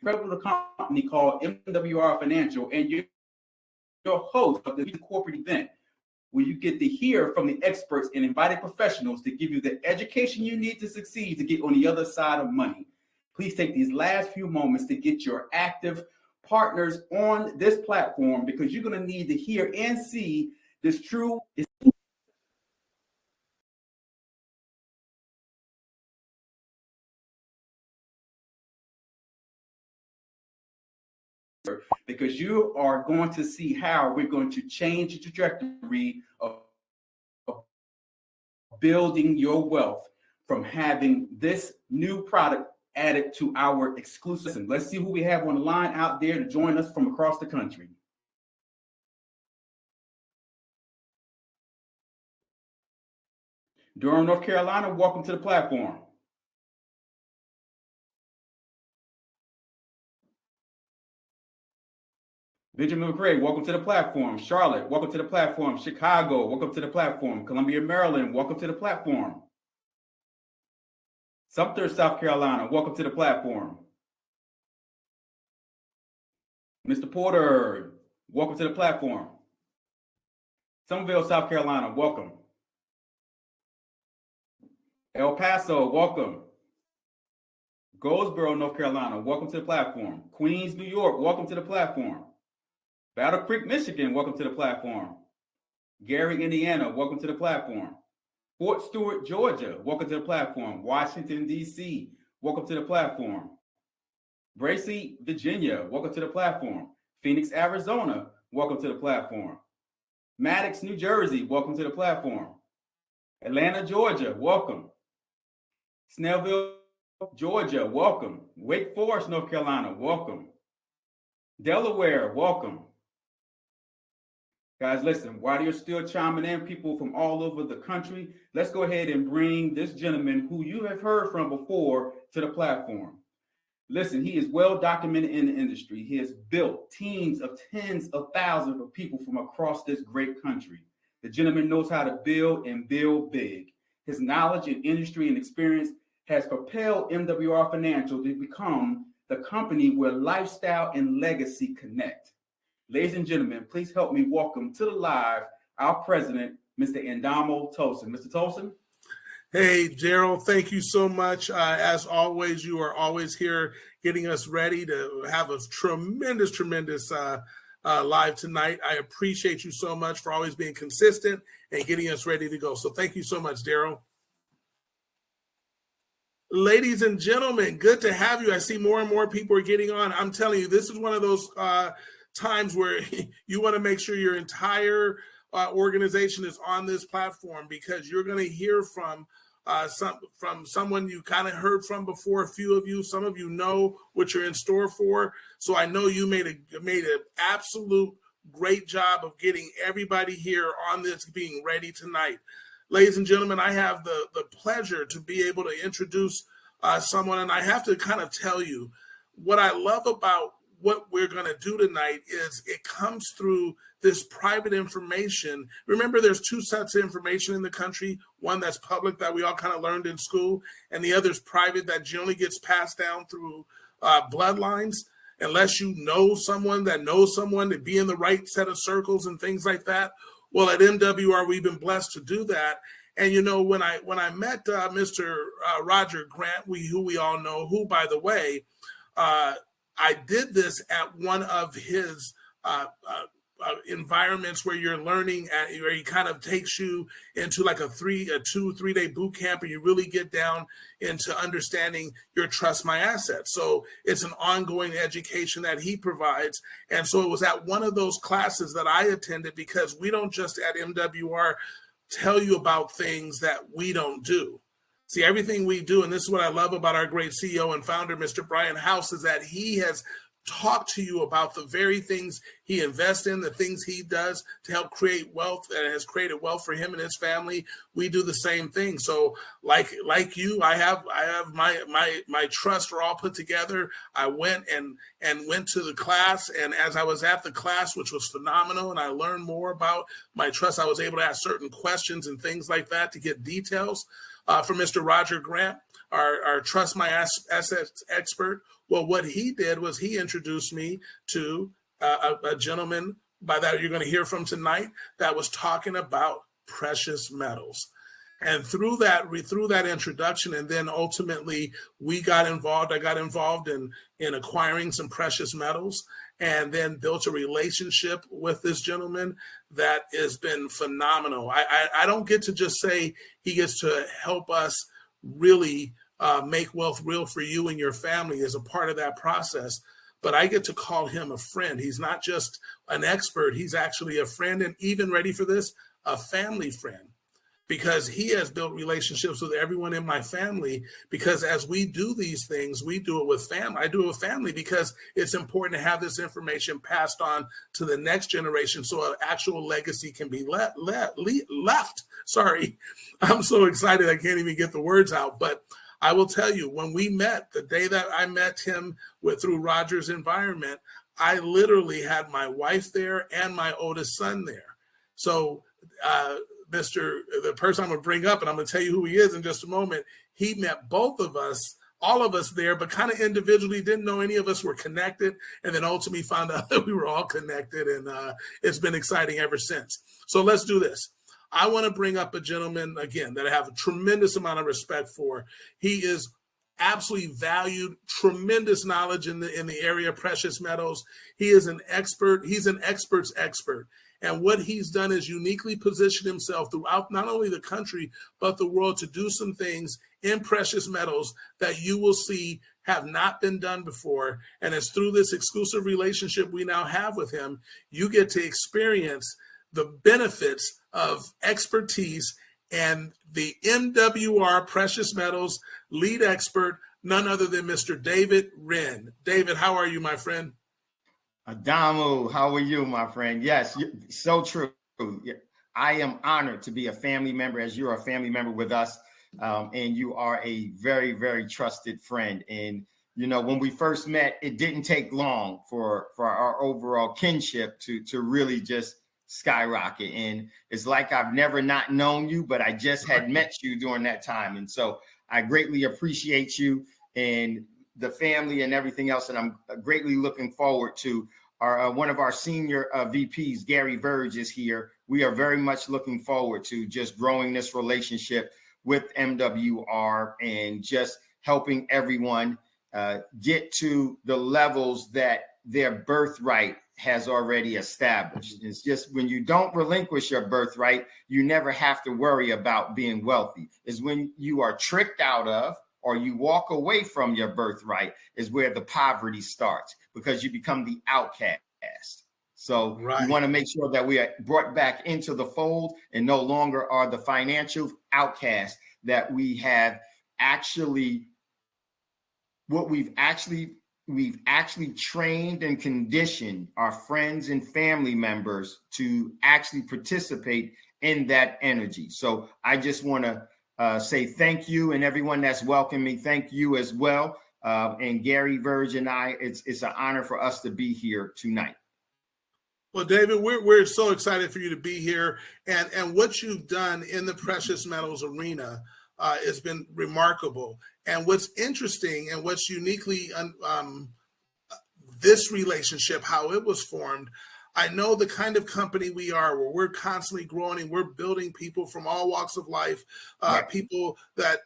incredible company called MWR Financial, and you're your host of the corporate event where you get to hear from the experts and invited professionals to give you the education you need to succeed to get on the other side of money. Please take these last few moments to get your active partners on this platform, because you're going to need to hear and see this true. Because you are going to see how we're going to change the trajectory of building your wealth from having this new product added to our exclusive. Let's see who we have on the line out there to join us from across the country. Durham, North Carolina, welcome to the platform. Benjamin McRae, welcome to the platform. Charlotte, welcome to the platform. Chicago, welcome to the platform. Columbia, Maryland, welcome to the platform. Sumter, South Carolina, welcome to the platform. Mr. Porter, welcome to the platform. Somerville, South Carolina, welcome. El Paso, welcome. Goldsboro, North Carolina, welcome to the platform. Queens, New York, welcome to the platform. Battle Creek, Michigan, welcome to the platform. Gary, Indiana, welcome to the platform. Fort Stewart, Georgia, welcome to the platform. Washington, D.C., welcome to the platform. Bracy, Virginia, welcome to the platform. Phoenix, Arizona, welcome to the platform. Maddox, New Jersey, welcome to the platform. Atlanta, Georgia, welcome. Snellville, Georgia, welcome. Wake Forest, North Carolina, welcome. Delaware, welcome. Guys, listen, while you're still chiming in, people from all over the country, let's go ahead and bring this gentleman who you have heard from before to the platform. Listen, he is well documented in the industry. He has built teams of tens of thousands of people from across this great country. The gentleman knows how to build and build big. His knowledge in industry and experience has propelled MWR Financial to become the company where lifestyle and legacy connect. Ladies and gentlemen, please help me welcome to the live our president, Mr. Indamo Tolson. Mr. Tolson. Hey, Gerald, thank you so much. As always, you are always here getting us ready to have a tremendous live tonight. I appreciate you so much for always being consistent and getting us ready to go. So thank you so much, Daryl. Ladies and gentlemen, good to have you. I see more and more people are getting on. I'm telling you, this is one of those times where you want to make sure your entire organization is on this platform, because you're going to hear from someone you kind of heard from before. A few of you, some of you know what you're in store for. So I know you made an absolute great job of getting everybody here on this, being ready tonight. Ladies and gentlemen, I have the pleasure to be able to introduce someone, and I have to kind of tell you what I love about what we're going to do tonight is it comes through this private information. Remember, there's two sets of information in the country, one that's public that we all kind of learned in school, and the other is private that generally gets passed down through bloodlines, unless you know someone that knows someone to be in the right set of circles and things like that. Well, at MWR, we've been blessed to do that. And, you know, when I met Mr. Roger Grant, who we all know, who, by the way, I did this at one of his environments where you're learning, where he kind of takes you into like a 2-3 day boot camp, and you really get down into understanding your trust my assets. So it's an ongoing education that he provides. And so it was at one of those classes that I attended, because we don't just at MWR tell you about things that we don't do. See, everything we do, and this is what I love about our great CEO and founder, Mr. Brian House, is that he has talked to you about the very things he invests in, the things he does to help create wealth, and has created wealth for him and his family. We do the same thing. So like you, I have my trusts are all put together. I went to the class, and as I was at the class, which was phenomenal, and I learned more about my trust, I was able to ask certain questions and things like that to get details from Mr. Roger Grant. our Trust My Assets expert. Well, what he did was he introduced me to a gentleman by that you're going to hear from tonight that was talking about precious metals. And through that introduction, and then ultimately we got involved. I got involved in acquiring some precious metals, and then built a relationship with this gentleman that has been phenomenal. I don't get to just say he gets to help us really make wealth real for you and your family as a part of that process, but I get to call him a friend. He's not just an expert, he's actually a friend, and even, ready for this, a family friend, because he has built relationships with everyone in my family. Because as we do these things, we do it with family. I do it with family because it's important to have this information passed on to the next generation so an actual legacy can be left. Sorry, I'm so excited I can't even get the words out. But I will tell you, when we met, the day that I met him through Roger's Environment, I literally had my wife there and my oldest son there. So the person I'm going to bring up, and I'm going to tell you who he is in just a moment, he met both of us, all of us there, but kind of individually, didn't know any of us were connected, and then ultimately found out that we were all connected, and it's been exciting ever since. So let's do this. I want to bring up a gentleman, again, that I have a tremendous amount of respect for. He is absolutely valued, tremendous knowledge in the area of precious metals. He is an expert. He's an expert's expert. And what he's done is uniquely position himself throughout not only the country, but the world to do some things in precious metals that you will see have not been done before. And it's through this exclusive relationship we now have with him, you get to experience the benefits of expertise and the MWR Precious Metals lead expert, none other than Mr. David Wren. David, how are you, my friend? Adamu, how are you, my friend? Yes, so true. I am honored to be a family member, as you're a family member with us, and you are a very, very trusted friend. And, you know, when we first met, it didn't take long for our overall kinship to really just skyrocket. And it's like I've never not known you, but I just had met you during that time. And so I greatly appreciate you and the family and everything else. And I'm greatly looking forward to our one of our senior VPs, Gary Verge, is here. We are very much looking forward to just growing this relationship with MWR and just helping everyone get to the levels that their birthright has already established. It's just when you don't relinquish your birthright, you never have to worry about being wealthy. It's when you are tricked out of or you walk away from your birthright is where the poverty starts, because you become the outcast. So we want to make sure that we are brought back into the fold and no longer are the financial outcast that we have actually, what we've actually trained and conditioned our friends and family members to actually participate in that energy. So I just want to say thank you, and everyone that's welcomed me, thank you as well. And Gary Verge and I, it's an honor for us to be here tonight. Well, David, we're so excited for you to be here, and what you've done in the precious metals arena has been remarkable. And what's interesting and what's uniquely this relationship, how it was formed, I know the kind of company we are, where we're constantly growing and we're building people from all walks of life, people that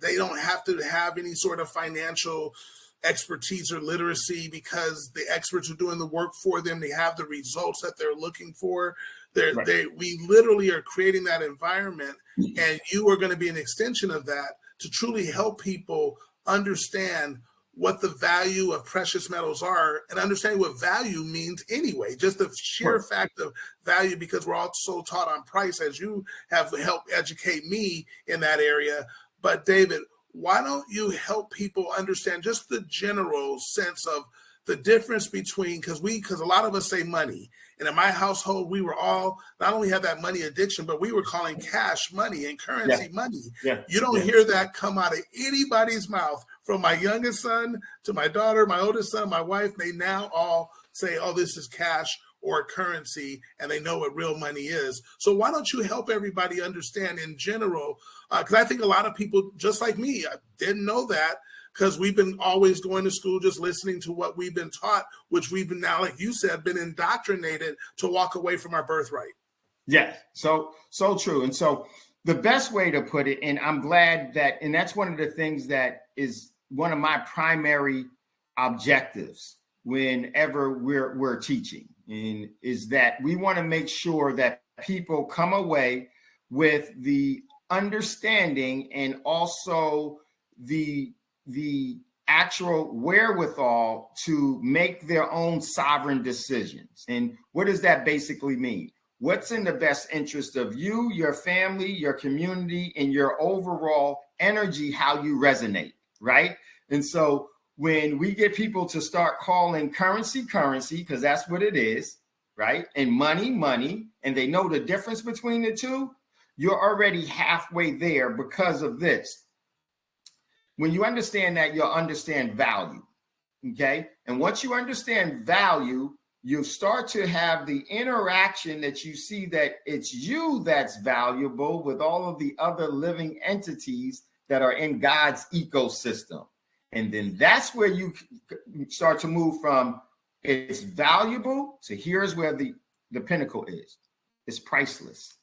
they don't have to have any sort of financial expertise or literacy, because the experts are doing the work for them. They have the results that they're looking for. We literally are creating that environment, and you are going to be an extension of that to truly help people understand what the value of precious metals are and understanding what value means anyway, just the sheer fact of value, because we're all so taught on price, as you have helped educate me in that area. But David, why don't you help people understand just the general sense of the difference between, because a lot of us say money, and in my household, we were all not only have that money addiction, but we were calling cash money and currency money. You don't hear that come out of anybody's mouth, from my youngest son to my daughter, my oldest son, my wife. They now all say, oh, this is cash or currency, and they know what real money is. So why don't you help everybody understand in general? Because I think a lot of people, just like me, didn't know that, because we've been always going to school just listening to what we've been taught, which we've been now, like you said, been indoctrinated to walk away from our birthright. Yes, so true. And so the best way to put it, and I'm glad that, and that's one of the things that is one of my primary objectives whenever we're teaching, and is that we want to make sure that people come away with the understanding and also the actual wherewithal to make their own sovereign decisions. And what does that basically mean? What's in the best interest of you, your family, your community, and your overall energy, how you resonate, right? And so when we get people to start calling currency, because that's what it is, right? And money, and they know the difference between the two, you're already halfway there because of this. When you understand that, you'll understand value, okay? And once you understand value, you start to have the interaction that you see that it's you that's valuable with all of the other living entities that are in God's ecosystem. And then that's where you start to move from it's valuable to here's where the pinnacle is. It's priceless.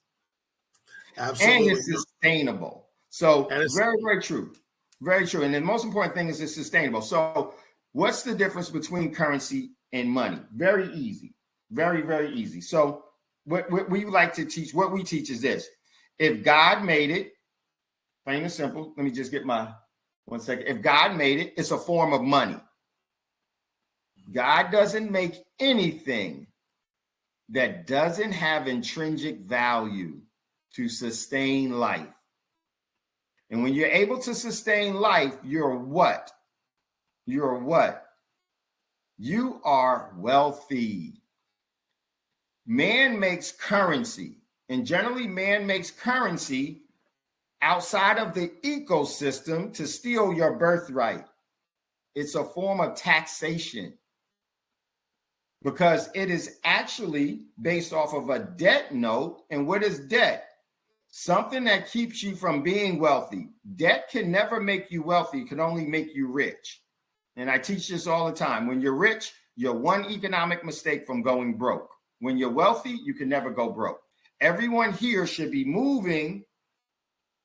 Absolutely. And it's sustainable. So very, very true. Very true. And the most important thing is it's sustainable. So what's the difference between currency and money? Very easy. Very, very easy. So what we like to teach, what we teach is this. If God made it, plain and simple, let me just get my 1 second. If God made it, it's a form of money. God doesn't make anything that doesn't have intrinsic value to sustain life. And when you're able to sustain life, you're what? You're what? You are wealthy. Man makes currency, and generally man makes currency outside of the ecosystem to steal your birthright. It's a form of taxation because it is actually based off of a debt note. And what is debt? Something that keeps you from being wealthy. Debt can never make you wealthy. It can only make you rich. And I teach this all the time. When you're rich, you're one economic mistake from going broke. When you're wealthy, you can never go broke. Everyone here should be moving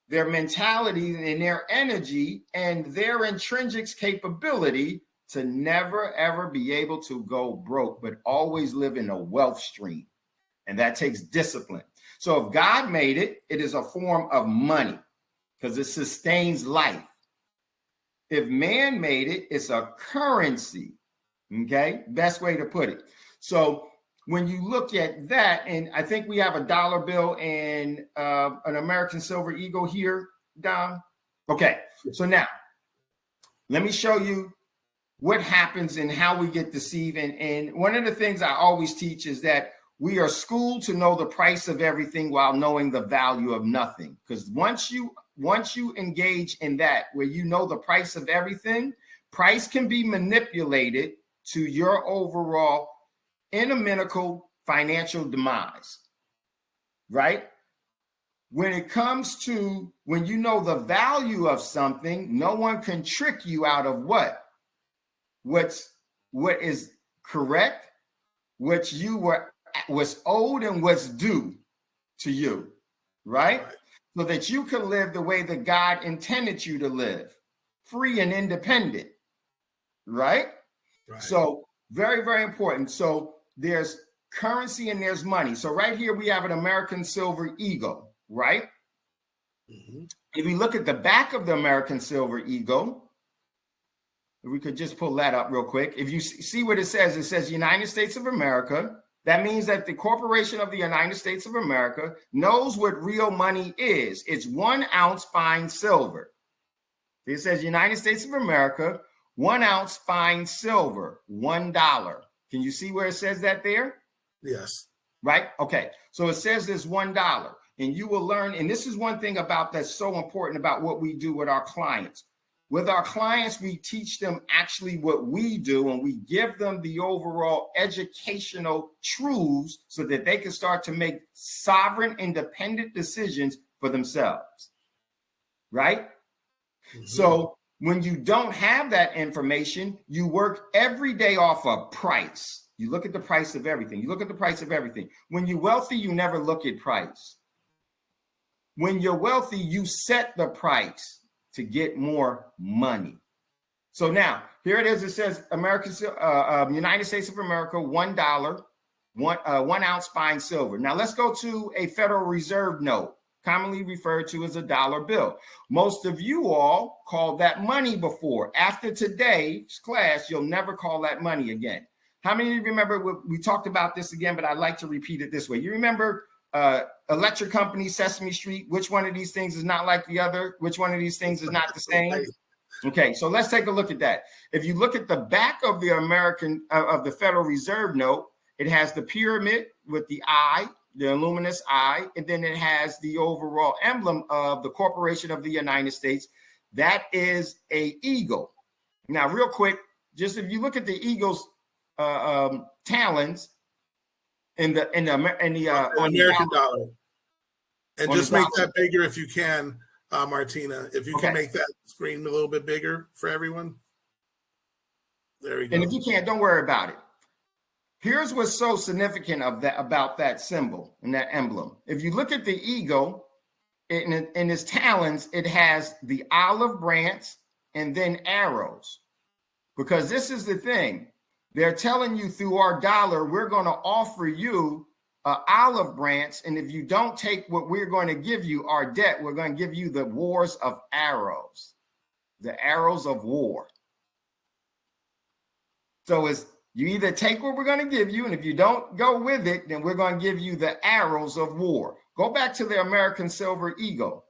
their mentality and their energy and their intrinsic capability to never, ever be able to go broke, but always live in a wealth stream. And that takes discipline. So if God made it, it is a form of money because it sustains life. If man made it, it's a currency. Okay, best way to put it. So when you look at that, and I think we have a dollar bill and an American Silver Eagle here, Dom. Okay, so now let me show you what happens and how we get deceived. And one of the things I always teach is that we are schooled to know the price of everything while knowing the value of nothing. Because once you engage in that, where you know the price of everything, price can be manipulated to your overall inimical financial demise, right? When it comes to when you know the value of something, no one can trick you out of what is correct, what you was owed and what's due to you, right? So that you can live the way that God intended you to live, free and independent, right? So very, very important. So there's currency and there's money. So right here we have an American Silver Eagle, right? Mm-hmm. If we look at the back of the American Silver Eagle, if we could just pull that up real quick. If you see what it says United States of America. That means that the corporation of the United States of America knows what real money is. It's 1 ounce fine silver. It says United States of America, 1 ounce fine silver, $1. Can you see where it says that there? Yes. Right? Okay. So it says this $1. And you will learn, and this is one thing about that's so important about what we do with our clients. With our clients, we teach them actually what we do, and we give them the overall educational truths so that they can start to make sovereign, independent decisions for themselves, right? Mm-hmm. So when you don't have that information, you work every day off of price. You look at the price of everything. You look at the price of everything. When you're wealthy, you never look at price. When you're wealthy, you set the price to get more money. So now here it is. It says United States of America, $1, 1 ounce fine silver. Now let's go to a Federal Reserve note, commonly referred to as a dollar bill. Most of you all called that money before. After today's class, you'll never call that money again. How many of you remember, we talked about this again, but I'd like to repeat it this way. You remember electric company, Sesame Street? Which one of these things is not like the other? Which one of these things is not the same? Okay, so let's take a look at that. If you look at the back of the of the Federal Reserve note, it has the pyramid with the eye, the luminous eye, and then it has the overall emblem of the Corporation of the United States. That is a eagle. Now, real quick, just if you look at the eagle's talons in the American dollar, and just make that bigger if you can, Martina. If you can make that screen a little bit bigger for everyone. There we go. And if you can't, don't worry about it. Here's what's so significant about that symbol and that emblem. If you look at the eagle, in its talons, it has the olive branch and then arrows. Because this is the thing. They're telling you through our dollar, we're going to offer you an olive branch. And if you don't take what we're going to give you, our debt, we're going to give you the wars of arrows, the arrows of war. So you either take what we're going to give you, and if you don't go with it, then we're going to give you the arrows of war. Go back to the American Silver Eagle.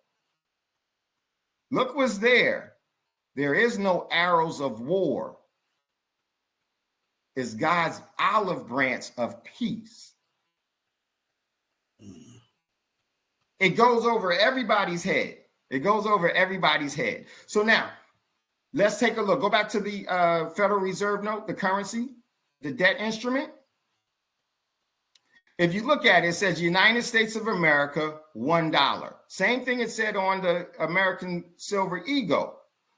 Look what's there. There is no arrows of war. It's God's olive branch of peace. It goes over everybody's head. It goes over everybody's head. So now, let's take a look. Go back to the Federal Reserve note, the currency, the debt instrument. If you look at it, it says United States of America, $1. Same thing it said on the American Silver Eagle.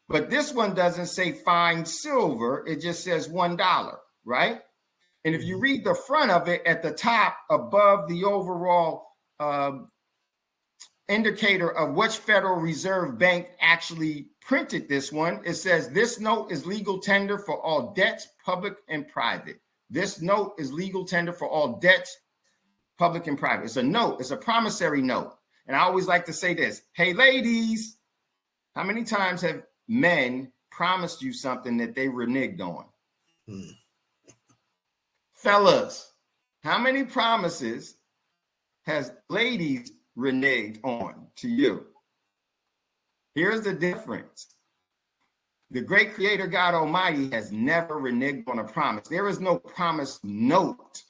But this one doesn't say fine silver. It just says $1, right? And if you read the front of it at the top above the overall indicator of which Federal Reserve Bank actually printed this one, it says this note is legal tender for all debts, public and private. This note is legal tender for all debts, public and private. It's a note. It's a promissory note. And I always like to say this. Hey, ladies, how many times have men promised you something that they reneged on? Fellas, how many promises has ladies reneged on to you? Here's the difference. The great creator God Almighty has never reneged on a promise. There is no promise note.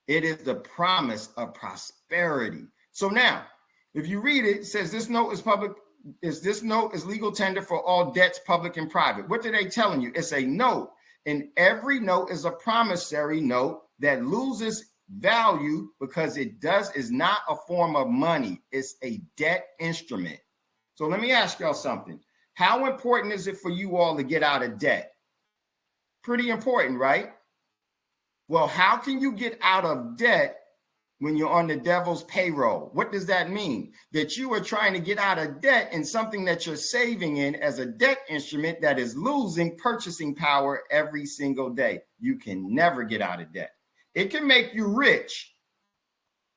It is the promise of prosperity. So now, if you read it, it says this note is public. This note is legal tender for all debts, public and private. What are they telling you? It's a note, and every note is a promissory note that loses value because it is not a form of money. It's a debt instrument. So let me ask y'all something. How important is it for you all to get out of debt? Pretty important, right? Well, how can you get out of debt when you're on the devil's payroll? What does that mean? That you are trying to get out of debt in something that you're saving in as a debt instrument that is losing purchasing power every single day. You can never get out of debt. It can make you rich,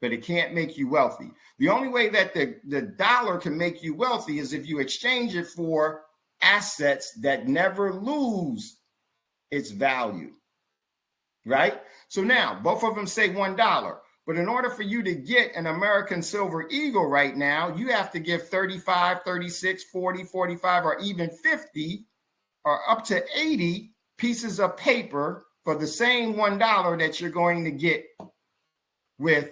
but it can't make you wealthy. The only way that the dollar can make you wealthy is if you exchange it for assets that never lose its value, right? So now, both of them say $1. But in order for you to get an American Silver Eagle right now, you have to give 35, 36, 40, 45, or even 50, or up to 80 pieces of paper for the same $1 that you're going to get with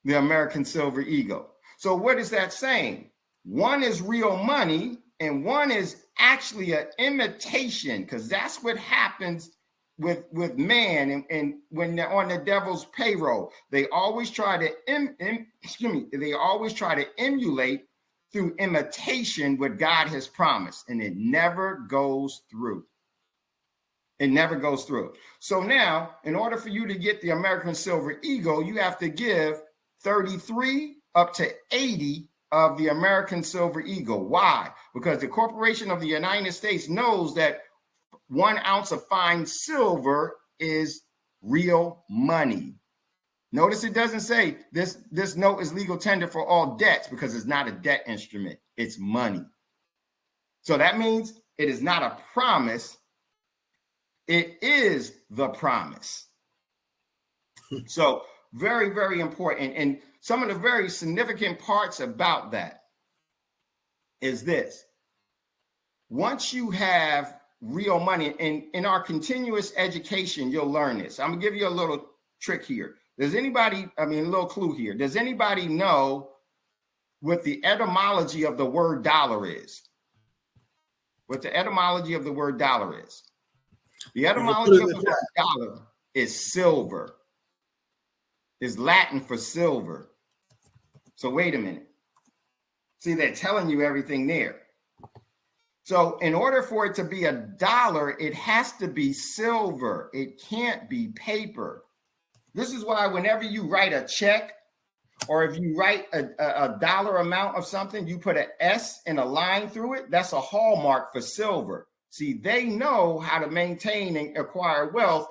the American Silver Eagle. So what is that saying? One is real money and one is actually an imitation, because that's what happens with man, and when they're on the devil's payroll, they always try to they always try to emulate through imitation what God has promised, and it never goes through. It never goes through. So now, in order for you to get the American Silver Eagle, you have to give 33 up to 80 of the American Silver Eagle. Why? Because the Corporation of the United States knows that 1 ounce of fine silver is real money. Notice it doesn't say this note is legal tender for all debts, because it's not a debt instrument. It's money. So that means it is not a promise. It is the promise. So very, very important. And some of the very significant parts about that is this. Once you have real money, and in our continuous education, you'll learn this. I'm gonna give you a little trick here. Does anybody, a little clue here. Does anybody know what the etymology of the word dollar is? What the etymology of the word dollar is? The etymology of the word dollar is silver. Is Latin for silver. So wait a minute. See, they're telling you everything there. So in order for it to be a dollar, it has to be silver. It can't be paper. This is why whenever you write a check, or if you write a dollar amount of something, you put an S and a line through it. That's a hallmark for silver. See, they know how to maintain and acquire wealth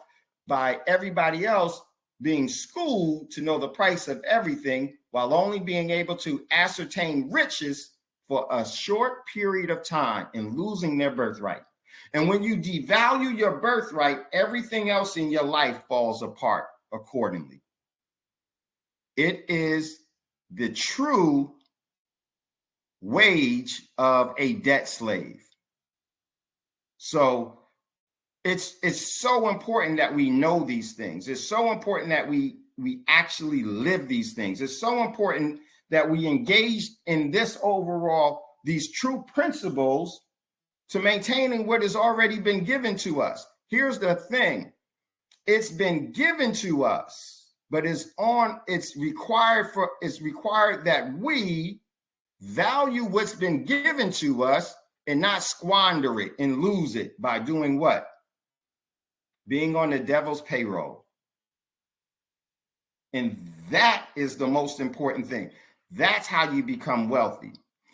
by everybody else being schooled to know the price of everything, while only being able to ascertain riches for a short period of time and losing their birthright. And when you devalue your birthright, everything else in your life falls apart accordingly. It is the true wage of a debt slave. So it's so important that we know these things. It's so important that we actually live these things. It's so important that we engage in this overall, these true principles to maintaining what has already been given to us. Here's the thing. It's been given to us, but it's required that we value what's been given to us and not squander it and lose it by doing what? Being on the devil's payroll. And that is the most important thing. That's how you become wealthy,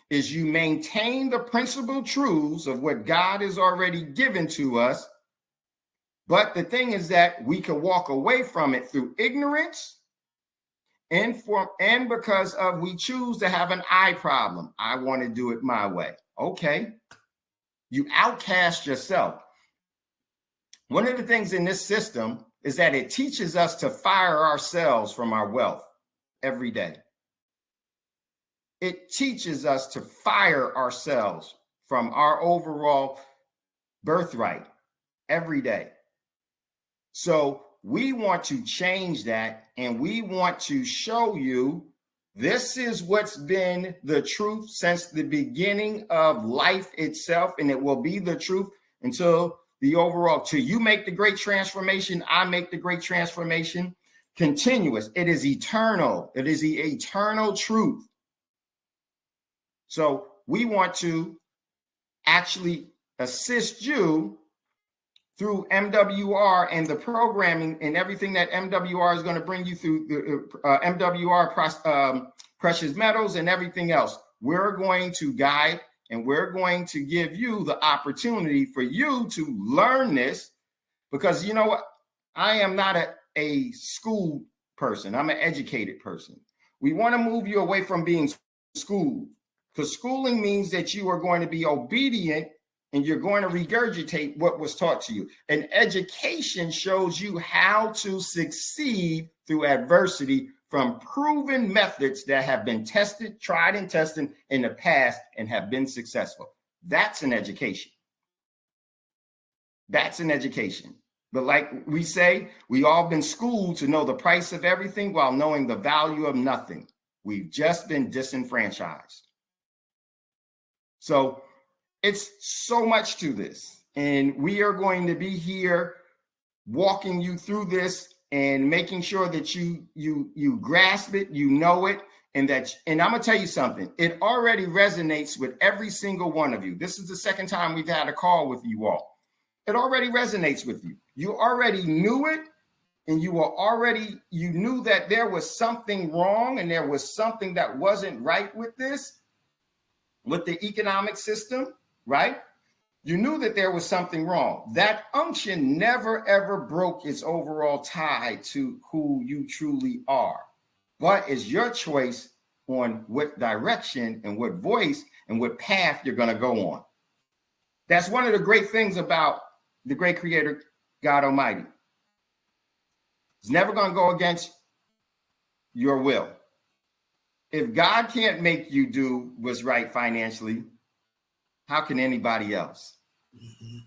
is you maintain the principal truths of what God has already given to us. But the thing is that we can walk away from it through ignorance and because of we choose to have an I problem. I want to do it my way. Okay. You outcast yourself. One of the things in this system is that it teaches us to fire ourselves from our wealth every day. It teaches us to fire ourselves from our overall birthright every day. So we want to change that, and we want to show you this is what's been the truth since the beginning of life itself, and it will be the truth until the overall, till you make the great transformation, I make the great transformation, continuous. It is eternal. It is the eternal truth. So we want to actually assist you through MWR and the programming and everything that MWR is going to bring you through the MWR precious metals and everything else. We're going to guide, and we're going to give you the opportunity for you to learn this, because you know what? I am not a school person. I'm an educated person. We want to move you away from being schooled, because schooling means that you are going to be obedient and you're going to regurgitate what was taught to you. And education shows you how to succeed through adversity from proven methods that have been tested, tried and tested in the past and have been successful. That's an education. That's an education. But like we say, we all been schooled to know the price of everything while knowing the value of nothing. We've just been disenfranchised. So It's so much to this. And we are going to be here walking you through this and making sure that you grasp it, you know it, and I'm gonna tell you something. It already resonates with every single one of you. This is the second time we've had a call with you all. It already resonates with you. You already knew it, and you knew that there was something wrong and there was something that wasn't right with this, with the economic system, right? You knew that there was something wrong. That unction never, ever broke its overall tie to who you truly are. But it's your choice on what direction and what voice and what path you're going to go on. That's one of the great things about the great creator, God Almighty. It's never going to go against your will. If God can't make you do what's right financially, how can anybody else? Mm-hmm.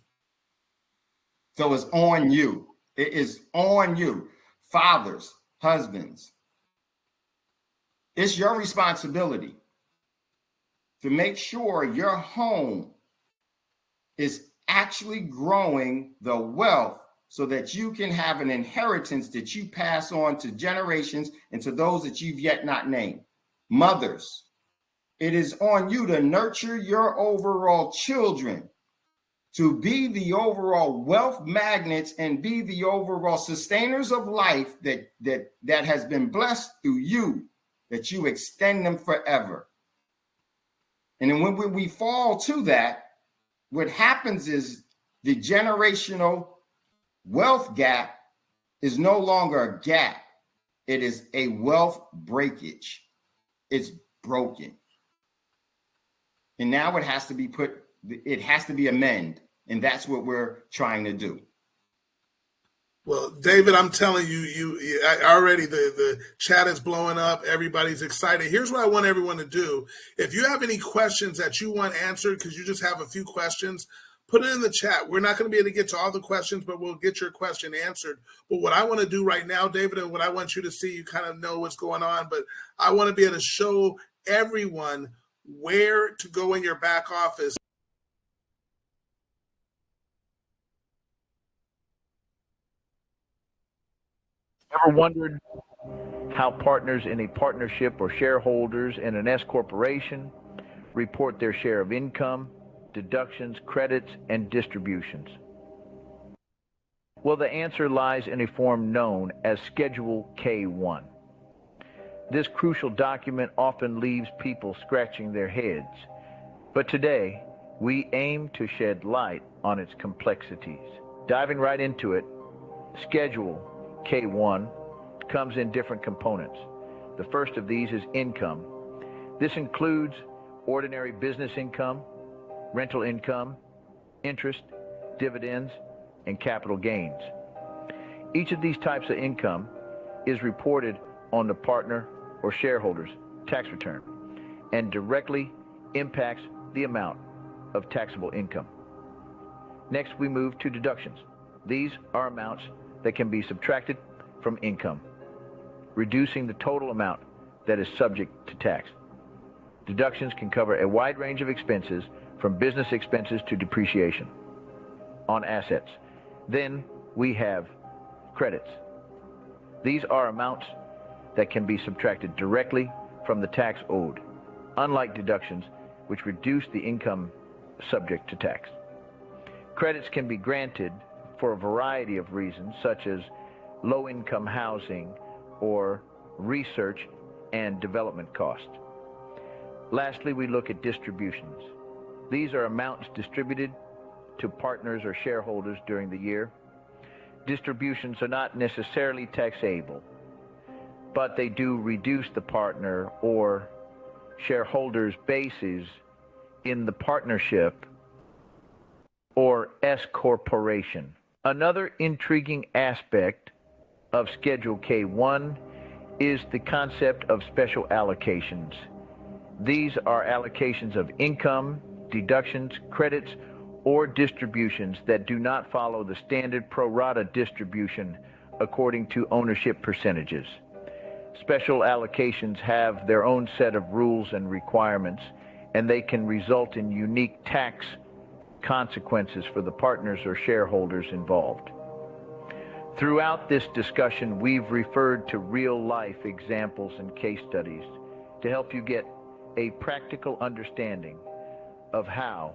So it's on you. It is on you. Fathers, husbands. It's your responsibility to make sure your home is actually growing the wealth so that you can have an inheritance that you pass on to generations and to those that you've yet not named. Mothers, it is on you to nurture your overall children, to be the overall wealth magnets and be the overall sustainers of life that has been blessed through you, that you extend them forever. And then when we fall to that, what happens is the generational wealth gap is no longer a gap. It is a wealth breakage. It's broken. And now it has to be amended. And that's what we're trying to do. Well, David, I'm telling you, already the chat is blowing up. Everybody's excited. Here's what I want everyone to do. If you have any questions that you want answered, because you just have a few questions, put it in the chat. We're not going to be able to get to all the questions, but we'll get your question answered. But what I want to do right now, David, and what I want you to see, you kind of know what's going on, but I want to be able to show everyone where to go in your back office. Ever wondered how partners in a partnership or shareholders in an S corporation report their share of income, deductions, credits, and distributions? Well, the answer lies in a form known as Schedule K-1. This crucial document often leaves people scratching their heads, but today we aim to shed light on its complexities. Diving right into it, Schedule K-1 comes in different components. The first of these is income. This includes ordinary business income, rental income, interest, dividends, and capital gains. Each of these types of income is reported on the partner or shareholder's tax return and directly impacts the amount of taxable income. Next, we move to deductions. These are amounts that can be subtracted from income, reducing the total amount that is subject to tax. Deductions can cover a wide range of expenses, from business expenses to depreciation on assets. Then we have credits. These are amounts that can be subtracted directly from the tax owed, unlike deductions, which reduce the income subject to tax. Credits can be granted for a variety of reasons, such as low-income housing or research and development costs. Lastly, we look at distributions. These are amounts distributed to partners or shareholders during the year. Distributions are not necessarily taxable, but they do reduce the partner or shareholders' bases in the partnership or S corporation. Another intriguing aspect of Schedule K-1 is the concept of special allocations. These are allocations of income, deductions, credits, or distributions that do not follow the standard pro rata distribution according to ownership percentages. Special allocations have their own set of rules and requirements, and they can result in unique tax consequences for the partners or shareholders involved. Throughout this discussion, we've referred to real-life examples and case studies to help you get a practical understanding of how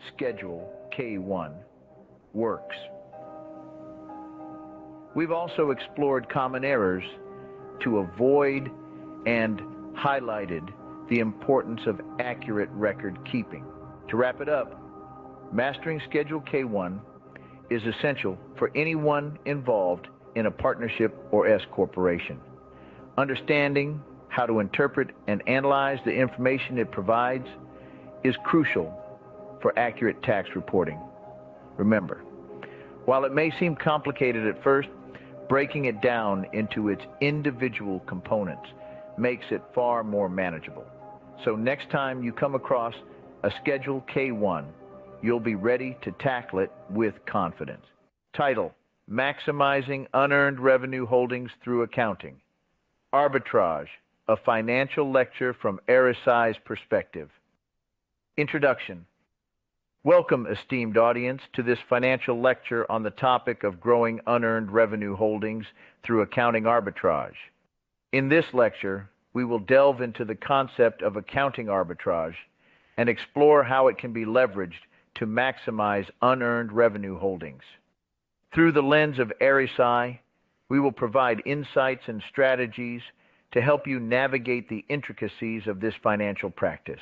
Schedule K1 works. We've also explored common errors to avoid and highlighted the importance of accurate record keeping. To wrap it up, mastering Schedule K1 is essential for anyone involved in a partnership or S corporation. Understanding how to interpret and analyze the information it provides is crucial for accurate tax reporting. Remember, while it may seem complicated at first, breaking it down into its individual components makes it far more manageable. So next time you come across a Schedule K1, you'll be ready to tackle it with confidence. Title: Maximizing Unearned Revenue Holdings Through Accounting. Arbitrage, a financial lecture from RSI's perspective. Introduction. Welcome, esteemed audience, to this financial lecture on the topic of growing unearned revenue holdings through accounting arbitrage. In this lecture, we will delve into the concept of accounting arbitrage and explore how it can be leveraged to maximize unearned revenue holdings. Through the lens of RSI, we will provide insights and strategies to help you navigate the intricacies of this financial practice.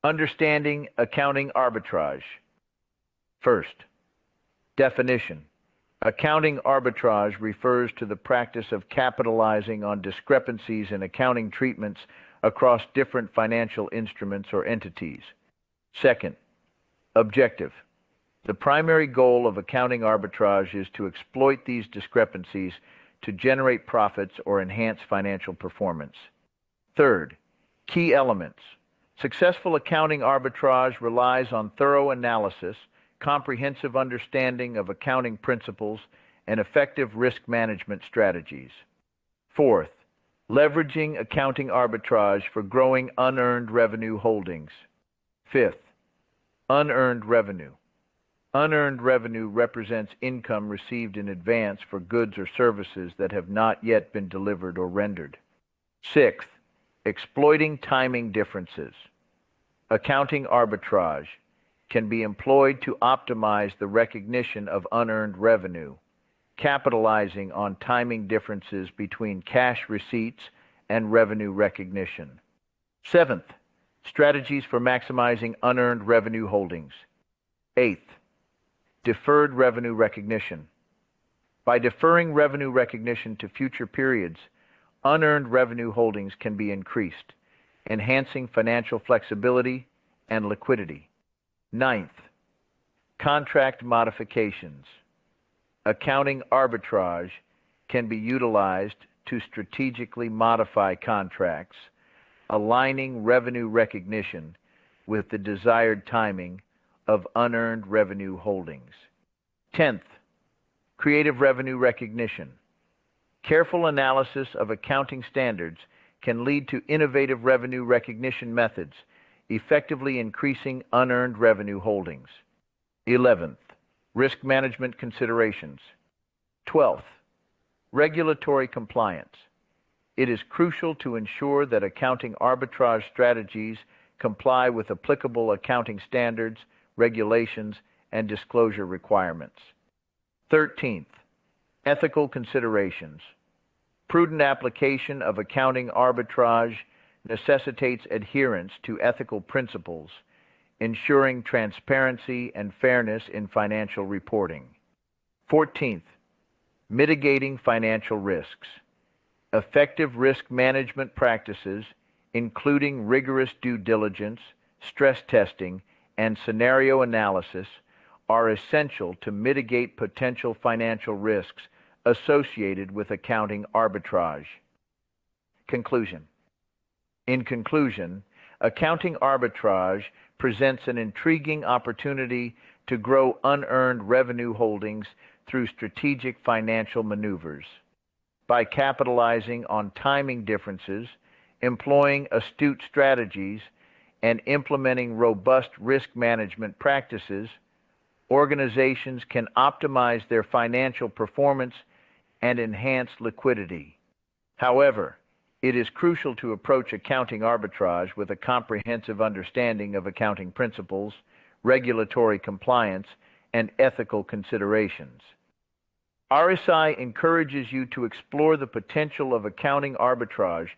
Understanding accounting arbitrage. First, definition. Accounting arbitrage refers to the practice of capitalizing on discrepancies in accounting treatments across different financial instruments or entities. Second, objective. The primary goal of accounting arbitrage is to exploit these discrepancies to generate profits or enhance financial performance. Third, key elements. Successful accounting arbitrage relies on thorough analysis, comprehensive understanding of accounting principles, and effective risk management strategies. Fourth, leveraging accounting arbitrage for growing unearned revenue holdings. Fifth, unearned revenue. Unearned revenue represents income received in advance for goods or services that have not yet been delivered or rendered. Sixth, exploiting timing differences. Accounting arbitrage can be employed to optimize the recognition of unearned revenue, capitalizing on timing differences between cash receipts and revenue recognition. Seventh, strategies for maximizing unearned revenue holdings. Eighth, deferred revenue recognition. By deferring revenue recognition to future periods, unearned revenue holdings can be increased, enhancing financial flexibility and liquidity. Ninth, contract modifications. Accounting arbitrage can be utilized to strategically modify contracts, aligning revenue recognition with the desired timing of unearned revenue holdings. 10th, creative revenue recognition. Careful analysis of accounting standards can lead to innovative revenue recognition methods, effectively increasing unearned revenue holdings. 11th, risk management considerations. 12th, regulatory compliance. It is crucial to ensure that accounting arbitrage strategies comply with applicable accounting standards, regulations, and disclosure requirements. 13th, ethical considerations. Prudent application of accounting arbitrage necessitates adherence to ethical principles, ensuring transparency and fairness in financial reporting. 14th, mitigating financial risks. Effective risk management practices, including rigorous due diligence, stress testing, and scenario analysis, are essential to mitigate potential financial risks associated with accounting arbitrage. Conclusion. In conclusion, accounting arbitrage presents an intriguing opportunity to grow unearned revenue holdings through strategic financial maneuvers. By capitalizing on timing differences, employing astute strategies, and implementing robust risk management practices, organizations can optimize their financial performance and enhance liquidity. However, it is crucial to approach accounting arbitrage with a comprehensive understanding of accounting principles, regulatory compliance, and ethical considerations. RSI encourages you to explore the potential of accounting arbitrage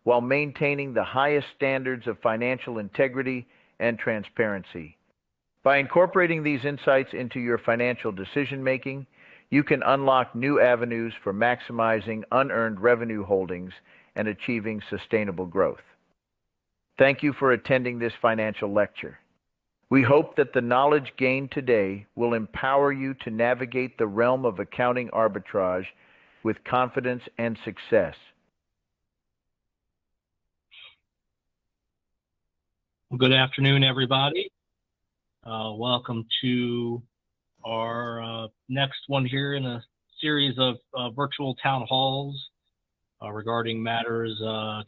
while maintaining the highest standards of financial integrity and transparency. By incorporating these insights into your financial decision-making, you can unlock new avenues for maximizing unearned revenue holdings and achieving sustainable growth. Thank you for attending this financial lecture. We hope that the knowledge gained today will empower you to navigate the realm of accounting arbitrage with confidence and success. Well, good afternoon, everybody. Welcome to our next one here in a series of virtual town halls regarding matters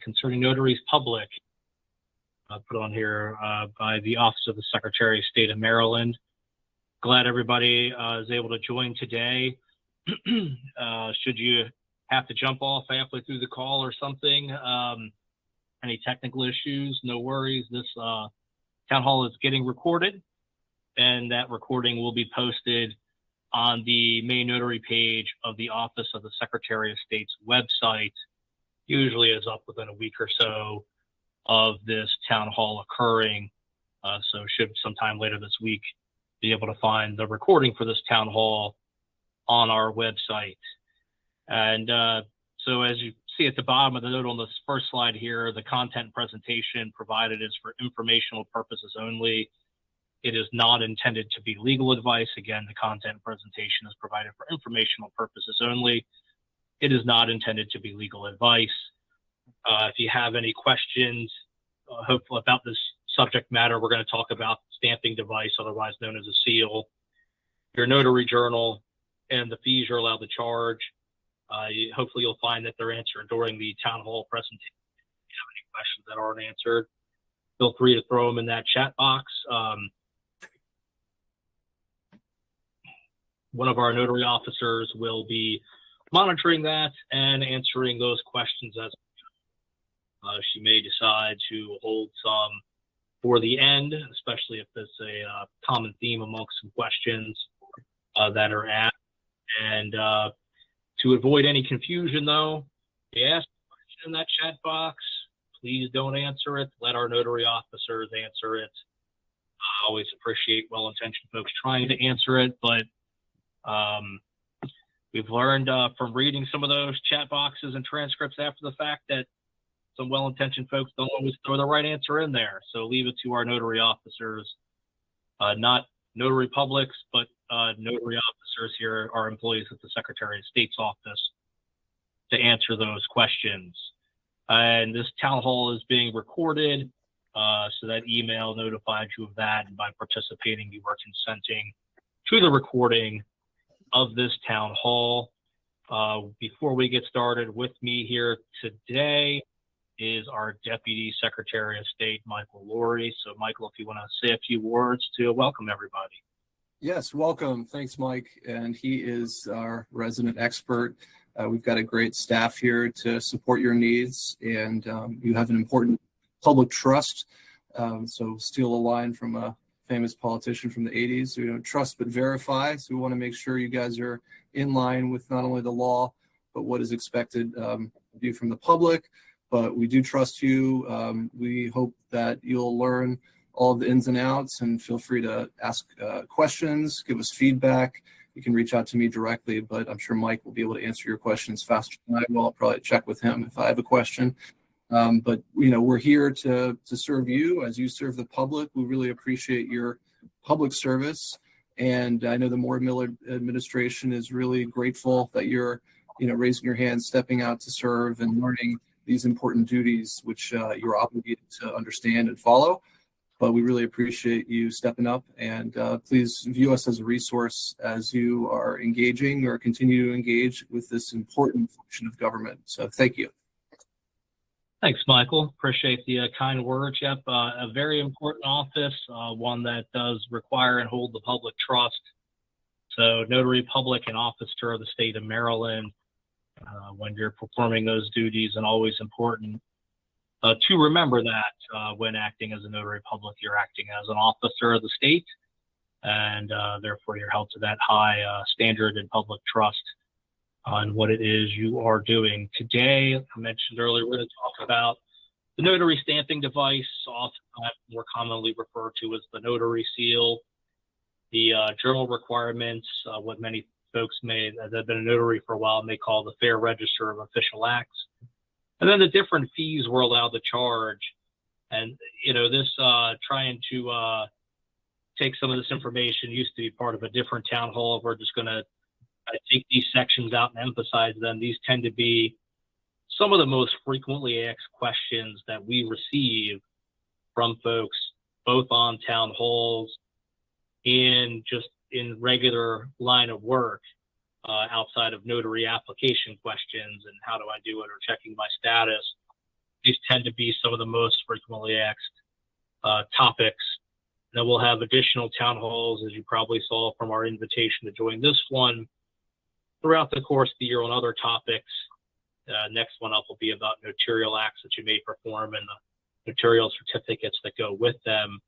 concerning notaries public, put on here by the Office of the Secretary of State of Maryland. Glad everybody is able to join today. Should you have to jump off halfway through the call or something, any technical issues, no worries. This town hall is getting recorded, and that recording will be posted on the main notary page of the Office of the Secretary of State's website. Usually is up within a week or so of this town hall occurring. So should sometime later this week be able to find the recording for this town hall on our website. And so as you see at the bottom of the note on this first slide here, the content presentation provided is for informational purposes only. It is not intended to be legal advice. Again, the content presentation is provided for informational purposes only. It is not intended to be legal advice. If you have any questions, hopefully about this subject matter, we're going to talk about stamping device, otherwise known as a seal, your notary journal, and the fees you're allowed to charge. Hopefully you'll find that they're answered during the town hall presentation. If you have any questions that aren't answered, feel free to throw them in that chat box. One of our notary officers will be monitoring that and answering those questions as she may decide to hold some for the end, especially if there's a common theme amongst some questions that are asked. And to avoid any confusion, though, if you ask a question in that chat box, please don't answer it. Let our notary officers answer it. I always appreciate well-intentioned folks trying to answer it, but we've learned from reading some of those chat boxes and transcripts after the fact that some well-intentioned folks don't always throw the right answer in there. So leave it to our notary officers, not notary publics, but notary officers here, our employees at the Secretary of State's office, to answer those questions. And this town hall is being recorded, so that email notified you of that. And by participating, you are consenting to the recording of this town hall. Before we get started, with me here today is our Deputy Secretary of State, Michael Laurie. So Michael, if you want to say a few words to welcome everybody. Yes, welcome. Thanks, Mike. And he is our resident expert. We've got a great staff here to support your needs, and you have an important public trust. So steal a line from a famous politician from the 80s. We don't trust but verify. So we want to make sure you guys are in line with not only the law, but what is expected of you from the public. But we do trust you. We hope that you'll learn all of the ins and outs, and feel free to ask questions, give us feedback. You can reach out to me directly, but I'm sure Mike will be able to answer your questions faster than I will. I'll probably check with him if I have a question. But we're here to serve you as you serve the public. We really appreciate your public service, and I know the Moore Miller administration is really grateful that you're raising your hand, stepping out to serve, and learning these important duties which you're obligated to understand and follow. But we really appreciate you stepping up, and please view us as a resource as you are engaging or continue to engage with this important function of government. So thank you. Thanks, Michael. Appreciate the kind words. Yep, a very important office, one that does require and hold the public trust. So notary public and officer of the state of Maryland, when you're performing those duties, and always important to remember that when acting as a notary public, you're acting as an officer of the state, and therefore you're held to that high standard and public trust on what it is you are doing. Today, I mentioned earlier, we're going to talk about the notary stamping device, oftentimes more commonly referred to as the notary seal, the journal requirements, what many folks that have been a notary for a while may call the Fair Register of Official Acts, and then the different fees we're allowed to charge. And, you know, this trying to take some of this information used to be part of a different town hall. We're just going to take these sections out and emphasize them. These tend to be some of the most frequently asked questions that we receive from folks, both on town halls and just in regular line of work, outside of notary application questions and how do I do it or checking my status. These tend to be some of the most frequently asked topics. Then we'll have additional town halls, as you probably saw from our invitation to join this one, throughout the course of the year on other topics. Next one up will be about notarial acts that you may perform and the notarial certificates that go with them.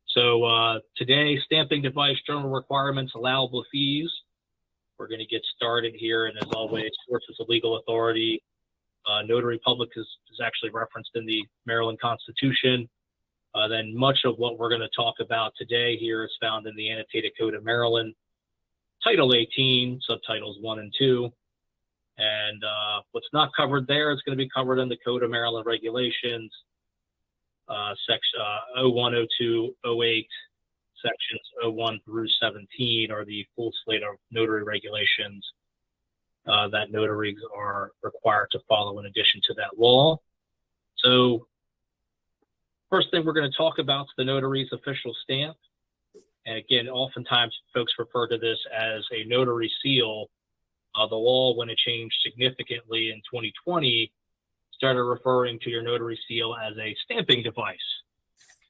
So today, stamping device, journal requirements, allowable fees. We're going to get started here, and as always, sources of legal authority. Notary public is actually referenced in the Maryland Constitution. Then much of what we're going to talk about today here is found in the Annotated Code of Maryland, Title 18, subtitles 1 and 2. And what's not covered there is going to be covered in the Code of Maryland Regulations, section 01, 02, 08, sections 01 through 17 are the full slate of notary regulations that notaries are required to follow in addition to that law. So first thing we're going to talk about is the notary's official stamp. And again, oftentimes folks refer to this as a notary seal. The law, when it changed significantly in 2020, started referring to your notary seal as a stamping device.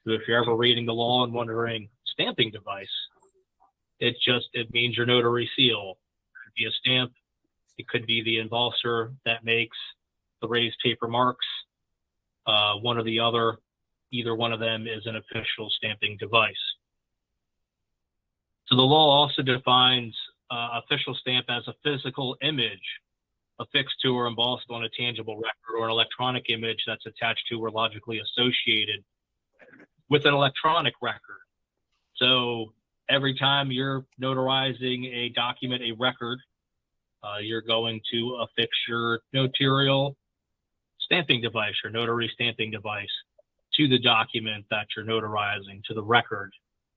So if you're ever reading the law and wondering, stamping device, it means your notary seal. It could be a stamp. It could be the embosser that makes the raised paper marks. One or the other, either one of them is an official stamping device. So the law also defines official stamp as a physical image affixed to or embossed on a tangible record, or an electronic image that's attached to or logically associated with an electronic record. So every time you're notarizing a document, a record, you're going to affix your notarial stamping device, your notary stamping device, to the document that you're notarizing, to the record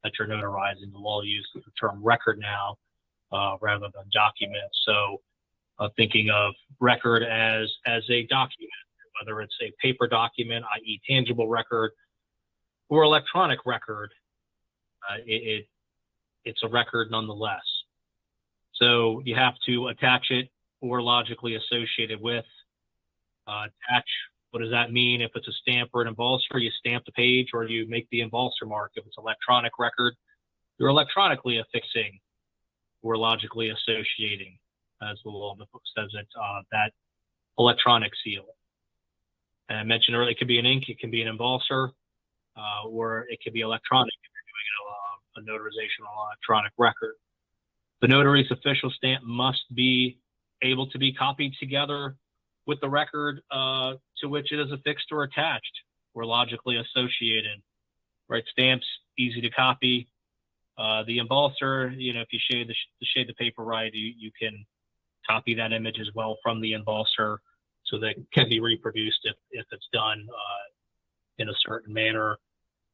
that you're notarizing. The law uses the term record now rather than document. So thinking of record as a document, whether it's a paper document, i.e. tangible record, or electronic record, it's a record nonetheless. So you have to attach it or logically associate it with. Attach, what does that mean? If it's a stamp or an embosser, you stamp the page or you make the embosser mark. If it's electronic record, you're electronically affixing or logically associating, as the law says it, that electronic seal. And I mentioned earlier, it could be an ink, it can be an embosser, or it could be electronic if you're doing a notarization on an electronic record. The notary's official stamp must be able to be copied together with the record to which it is affixed or attached or logically associated. Right, stamps, easy to copy. The embosser, if you shade the paper right, you can copy that image as well from the embosser, so that it can be reproduced if it's done in a certain manner.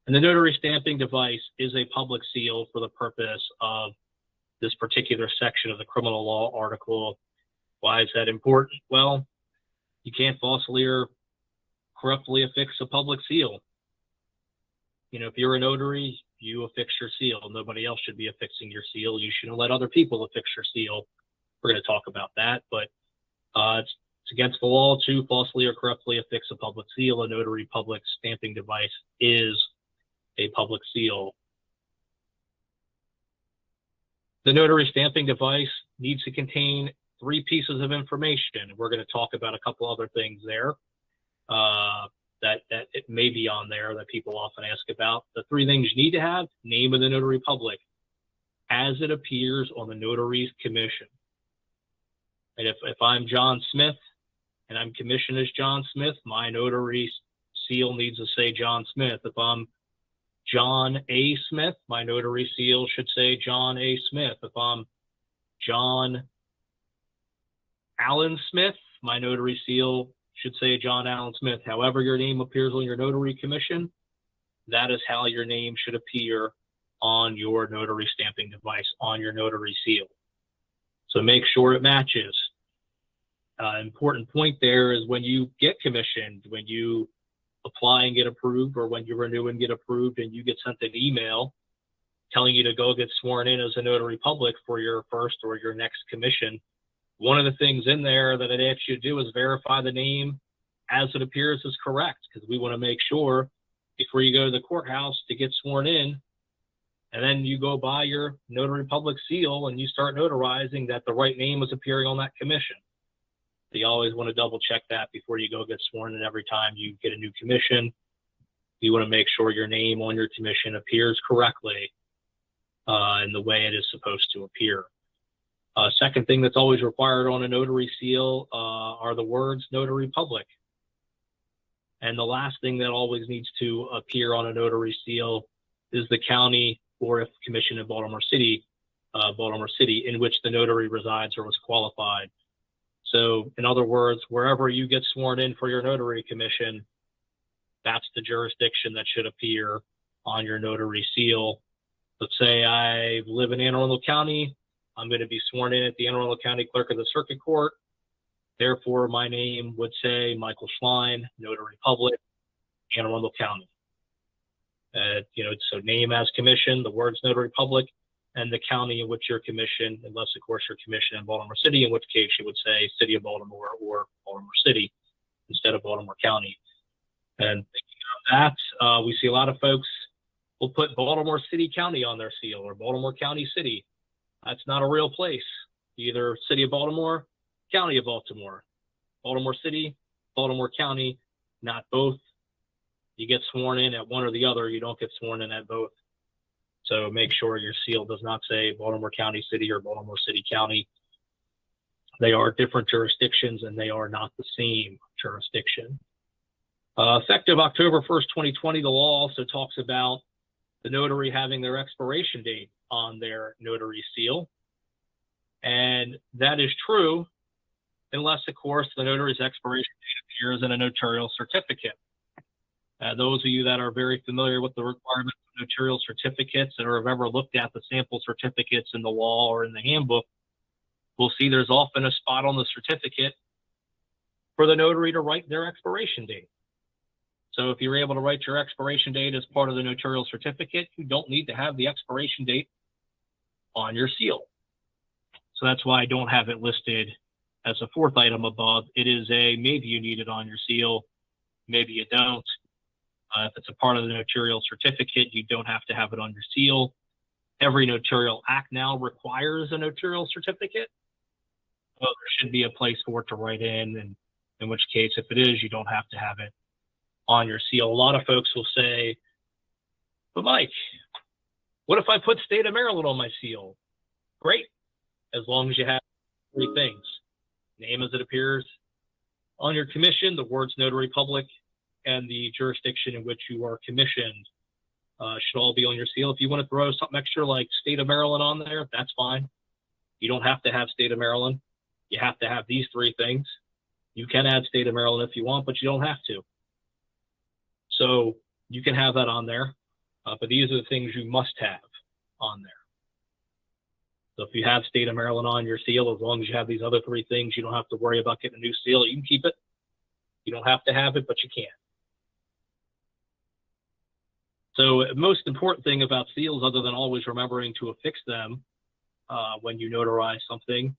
And the notary stamping device is a public seal for the purpose of this particular section of the criminal law article. Why is that important? Well, you can't falsely or corruptly affix a public seal. If you're a notary, you affix your seal. Nobody else should be affixing your seal. You shouldn't let other people affix your seal. We're going to talk about that, but it's It's against the law to falsely or corruptly affix a public seal. A notary public stamping device is a public seal. The notary stamping device needs to contain 3 pieces of information. We're going to talk about a couple other things there that it may be on there that people often ask about. The 3 things you need to have: name of the notary public as it appears on the notary's commission. And if I'm John Smith and I'm commissioned as John Smith, my notary seal needs to say John Smith. If I'm John A. Smith, my notary seal should say John A. Smith. If I'm John Allen Smith, my notary seal should say John Allen Smith. However your name appears on your notary commission, that is how your name should appear on your notary stamping device, on your notary seal. So make sure it matches. Important point there is when you get commissioned, when you apply and get approved, or when you renew and get approved and you get sent an email telling you to go get sworn in as a notary public for your first or your next commission, one of the things in there that it asks you to do is verify the name as it appears is correct, because we want to make sure before you go to the courthouse to get sworn in, and then you go buy your notary public seal and you start notarizing, that the right name is appearing on that commission. So you always want to double check that before you go get sworn in. Every time you get a new commission, you want to make sure your name on your commission appears correctly in the way it is supposed to appear. Second thing that's always required on a notary seal are the words notary public. And the last thing that always needs to appear on a notary seal is the county, or if commissioned in Baltimore City, in which the notary resides or was qualified. So in other words, wherever you get sworn in for your notary commission, that's the jurisdiction that should appear on your notary seal. Let's say I live in Anne Arundel County. I'm going to be sworn in at the Anne Arundel County Clerk of the Circuit Court. Therefore, my name would say Michael Schlein, Notary Public, Anne Arundel County. So name as commissioned, the words Notary Public, and the county in which you're commissioned, unless, of course, you're commissioned in Baltimore City, in which case you would say City of Baltimore or Baltimore City instead of Baltimore County. And thinking of that, we see a lot of folks will put Baltimore City County on their seal, or Baltimore County City. That's not a real place. Either City of Baltimore, County of Baltimore, Baltimore City, Baltimore County, not both. You get sworn in at one or the other. You don't get sworn in at both. So make sure your seal does not say Baltimore County City or Baltimore City County. They are different jurisdictions and they are not the same jurisdiction. Effective October 1st, 2020, the law also talks about the notary having their expiration date on their notary seal. And that is true unless, of course, the notary's expiration date appears in a notarial certificate. Those of you that are very familiar with the requirements of notarial certificates or have ever looked at the sample certificates in the law or in the handbook will see there's often a spot on the certificate for the notary to write their expiration date. So if you're able to write your expiration date as part of the notarial certificate, you don't need to have the expiration date on your seal. So that's why I don't have it listed as a 4th item above. It is a maybe you need it on your seal, maybe you don't. If it's a part of the notarial certificate, you don't have to have it on your seal. Every notarial act now requires a notarial certificate. So there should be a place for it to write in which case, if it is, you don't have to have it on your seal. A lot of folks will say, but Mike, what if I put State of Maryland on my seal? Great, as long as you have 3 things. Name as it appears on your commission, the words Notary Public, and the jurisdiction in which you are commissioned should all be on your seal. If you want to throw something extra like State of Maryland on there, that's fine. You don't have to have State of Maryland. You have to have these 3 things. You can add State of Maryland if you want, but you don't have to. So you can have that on there, but these are the things you must have on there. So if you have State of Maryland on your seal, as long as you have these other 3 things, you don't have to worry about getting a new seal. You can keep it. You don't have to have it, but you can. So most important thing about seals, other than always remembering to affix them when you notarize something,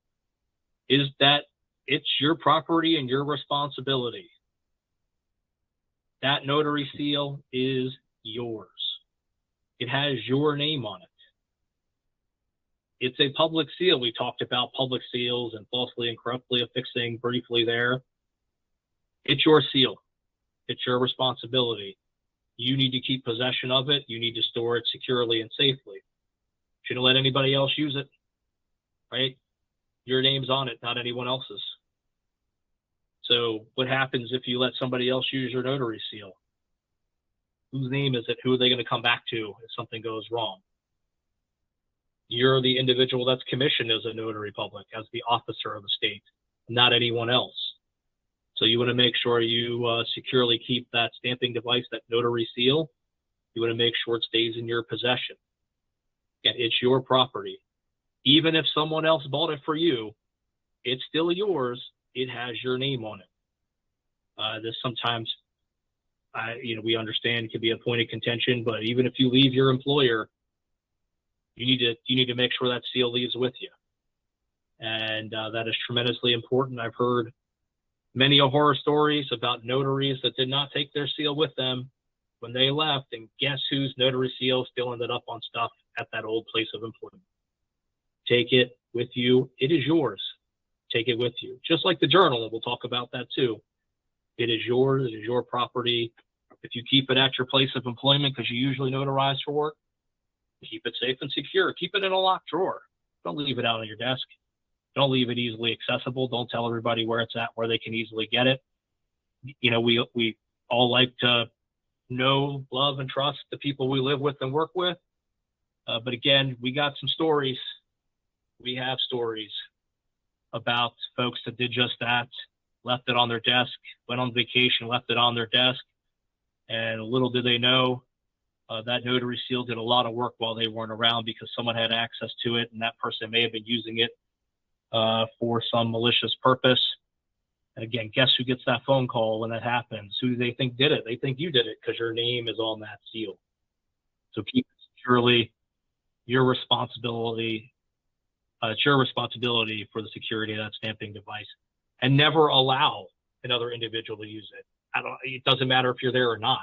is that It's your property and your responsibility. That notary seal is yours. It has your name on it. It's a public seal. We talked about public seals and falsely and corruptly affixing briefly there. It's your seal. It's your responsibility. You need to keep possession of it. You need to store it securely and safely. Shouldn't let anybody else use it, right? Your name's on it, not anyone else's. So what happens if you let somebody else use your notary seal? Whose name is it? Who are they going to come back to if something goes wrong? You're the individual that's commissioned as a notary public, as the officer of the state, not anyone else. So you want to make sure you securely keep that stamping device, that notary seal. You want to make sure it stays in your possession. Again, it's your property. Even if someone else bought it for you, it's still yours. It has your name on it. This sometimes, we understand it can be a point of contention, but even if you leave your employer, you need to make sure that seal leaves with you. And that is tremendously important. I've heard many horror stories about notaries that did not take their seal with them when they left, and guess whose notary seal still ended up on stuff at that old place of employment. Take it with you. It is yours. Take it with you. Just like the journal, and we'll talk about that too. It is yours. It is your property. If you keep it at your place of employment because you usually notarize for work, keep it safe and secure. Keep it in a locked drawer. Don't leave it out on your desk. Don't leave it easily accessible. Don't tell everybody where it's at, where they can easily get it. We all like to know, love, and trust the people we live with and work with. But again, we got some stories. We have stories about folks that did just that, left it on their desk, went on vacation, left it on their desk, and little did they know that notary seal did a lot of work while they weren't around because someone had access to it, and that person may have been using it for some malicious purpose. And again, guess who gets that phone call when that happens? Who do they think did it? They think you did it because your name is on that seal. So keep it securely. Your responsibility. It's your responsibility for the security of that stamping device, and never allow another individual to use it. It doesn't matter if you're there or not.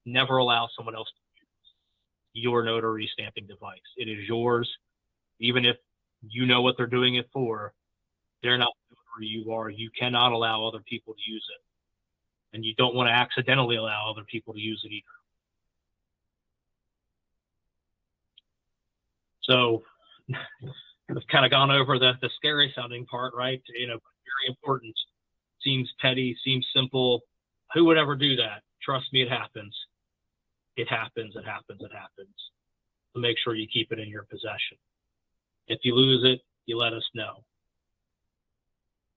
Never allow someone else to use your notary stamping device. It is yours, even if you know what they're doing it for. They're not who you are. You cannot allow other people to use it, and you don't want to accidentally allow other people to use it either. So I've kind of gone over the scary sounding part, right? Very important. Seems petty, seems simple. Who would ever do that? Trust me, it happens. It happens, it happens, it happens. So make sure you keep it in your possession. If you lose it, you let us know.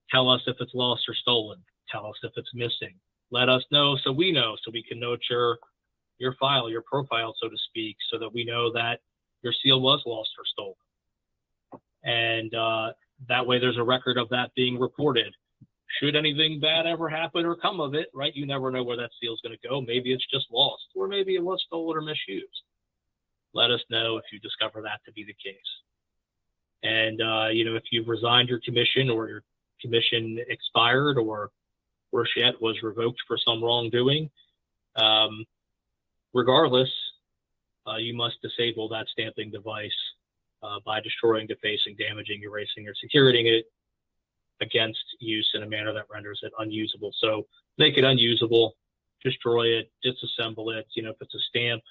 Tell us if it's lost or stolen. Tell us if it's missing. Let us know so we know, so we can note your file, your profile, so to speak, so that we know that your seal was lost or stolen. And that way there's a record of that being reported. Should anything bad ever happen or come of it, right? You never know where that seal is going to go. Maybe it's just lost, or maybe it was stolen or misused. Let us know if you discover that to be the case. And, if you've resigned your commission, or your commission expired, or worse yet, was revoked for some wrongdoing, regardless, you must disable that stamping device by destroying, defacing, damaging, erasing, or securing it against use in a manner that renders it unusable. So make it unusable, destroy it, disassemble it. If it's a stamp,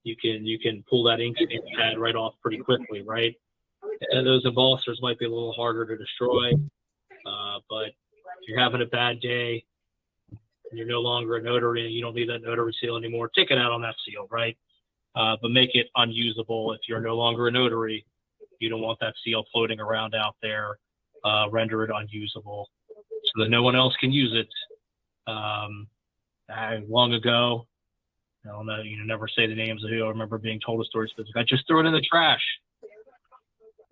you can pull that ink pad right off pretty quickly, right? And those embossers might be a little harder to destroy, but if you're having a bad day and you're no longer a notary and you don't need that notary seal anymore, take it out on that seal, right? But make it unusable. If you're no longer a notary, you don't want that seal floating around out there. Render it unusable so that no one else can use it. Long ago, I don't know, never say the names of who. I remember being told a story specific. I just threw it in the trash.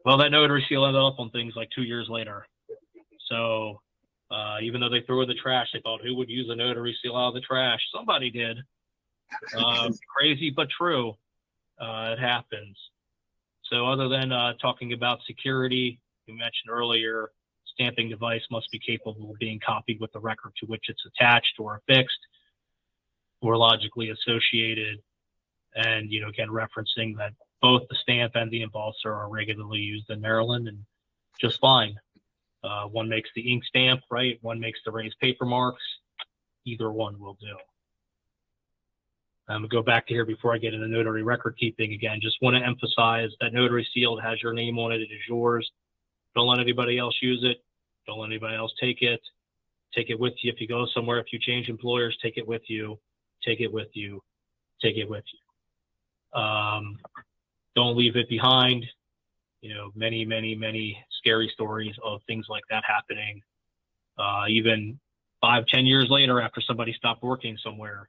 Well, that notary seal ended up on things like 2 years later. So even though they threw it in the trash, they thought, who would use a notary seal out of the trash? Somebody did. Crazy, but true. It happens. So other than talking about security, you mentioned earlier, stamping device must be capable of being copied with the record to which it's attached or affixed or logically associated. And, again, referencing that both the stamp and the embosser are regularly used in Maryland, and just fine. One makes the ink stamp, right? One makes the raised paper marks. Either one will do. I'm going to go back to here before I get into notary record keeping. Again, just want to emphasize that notary seal has your name on it. It is yours. Don't let anybody else use it. Don't let anybody else take it. Take it with you. If you go somewhere, if you change employers, take it with you. Take it with you. Take it with you. Don't leave it behind. Many, many, many scary stories of things like that happening. Even 5-10 years later, after somebody stopped working somewhere,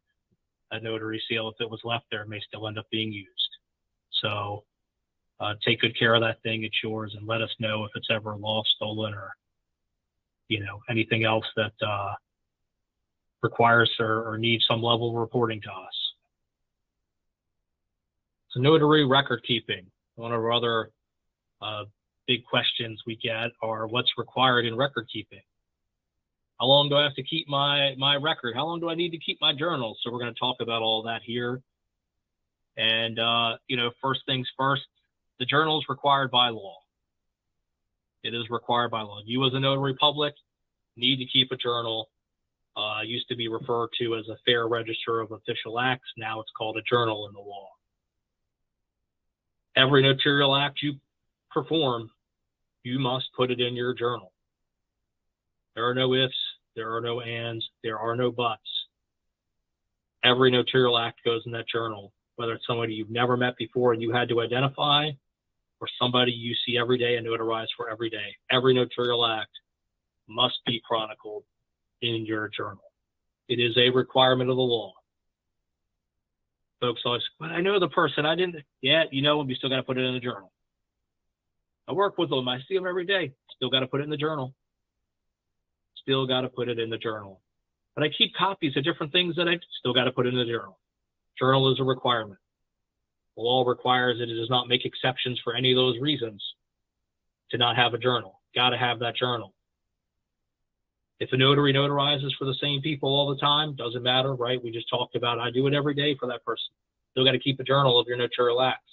a notary seal, if it was left there, may still end up being used. So take good care of that thing. It's yours, and let us know if it's ever lost, stolen, or anything else that requires or needs some level of reporting to us. So notary record keeping. One of our other big questions we get are what's required in record keeping. How long do I have to keep my record? How long do I need to keep my journal? So we're going to talk about all that here. And, first things first, the journal is required by law. It is required by law. You as a notary public need to keep a journal. Used to be referred to as a fair register of official acts. Now it's called a journal in the law. Every notarial act you perform, you must put it in your journal. There are no ifs, there are no ands, there are no buts. Every notarial act goes in that journal, whether it's somebody you've never met before and you had to identify, or somebody you see every day and notarize for every day. Every notarial act must be chronicled in your journal. It is a requirement of the law. Folks always, but I know the person, I didn't. Yeah, you know him, you still got to put it in the journal. I work with them, I see them every day. Still got to put it in the journal. Still got to put it in the journal. But I keep copies of different things that I still got to put in the journal. Journal is a requirement. The law requires that it does not make exceptions for any of those reasons to not have a journal. Got to have that journal. If a notary notarizes for the same people all the time, doesn't matter, right? We just talked about I do it every day for that person. Still got to keep a journal of your notarial acts.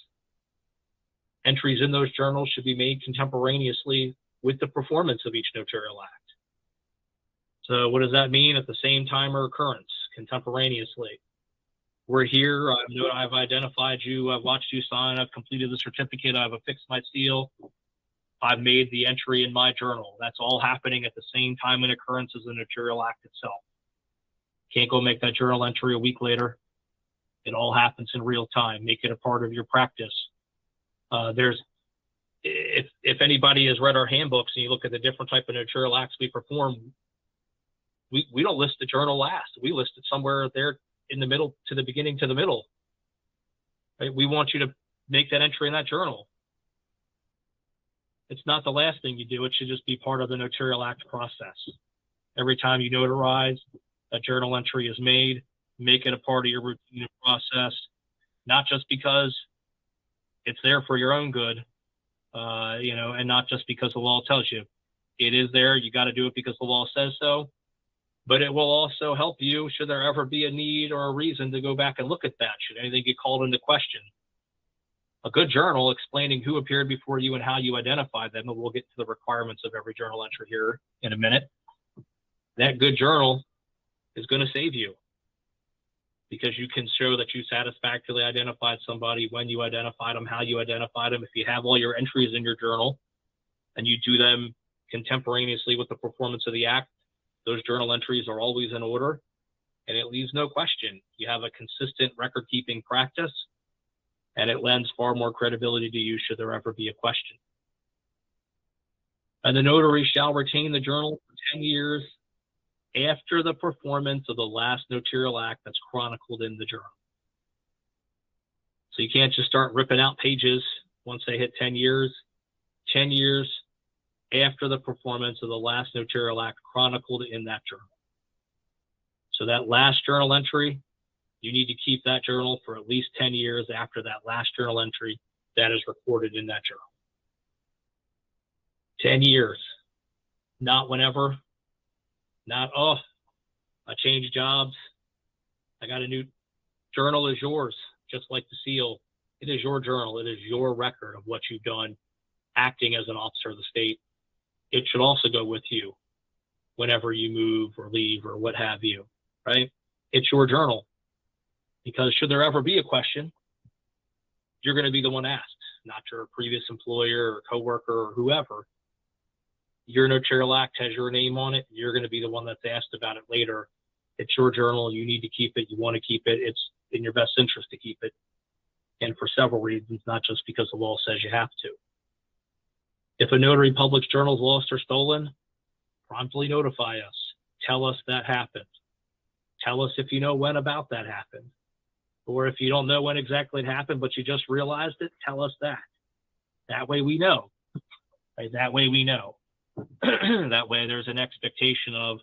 Entries in those journals should be made contemporaneously with the performance of each notarial act. So what does that mean? At the same time or occurrence, contemporaneously. We're here, I've identified you, I've watched you sign, I've completed the certificate, I've affixed my seal, I've made the entry in my journal. That's all happening at the same time and occurrence as the notarial act itself. Can't go make that journal entry a week later. It all happens in real time. Make it a part of your practice. If anybody has read our handbooks and you look at the different type of notarial acts we perform, we don't list the journal last. We list it somewhere there in the middle, to the beginning to the middle. Right? We want you to make that entry in that journal. It's not the last thing you do. It should just be part of the notarial act process. Every time you notarize, a journal entry is made. Make it a part of your routine process, not just because it's there for your own good, and not just because the law tells you. It is there. You got to do it because the law says so. But it will also help you should there ever be a need or a reason to go back and look at that, should anything get called into question. A good journal explaining who appeared before you and how you identified them, and we'll get to the requirements of every journal entry here in a minute. That good journal is going to save you because you can show that you satisfactorily identified somebody, when you identified them, how you identified them. If you have all your entries in your journal and you do them contemporaneously with the performance of the act, those journal entries are always in order, and it leaves no question. You have a consistent record-keeping practice, and it lends far more credibility to you should there ever be a question. And the notary shall retain the journal for 10 years after the performance of the last notarial act that's chronicled in the journal. So you can't just start ripping out pages once they hit 10 years. 10 years after the performance of the last notarial act chronicled in that journal. So that last journal entry, you need to keep that journal for at least 10 years after that last journal entry that is recorded in that journal. 10 years. Not whenever, not, oh, I changed jobs. I got a new journal is yours, just like the seal. It is your journal. It is your record of what you've done acting as an officer of the state. It should also go with you whenever you move or leave or what have you, right? It's your journal, because should there ever be a question, you're going to be the one asked, not your previous employer or coworker or whoever. Your notarial act has your name on it. You're going to be the one that's asked about it later. It's your journal. You need to keep it. You want to keep it. It's in your best interest to keep it. And for several reasons, not just because the law says you have to. If a notary public's journal is lost or stolen, promptly notify us. Tell us that happened. Tell us if you know when about that happened. Or if you don't know when exactly it happened, but you just realized it, tell us that. That way we know. Right? That way we know. That way there's an expectation of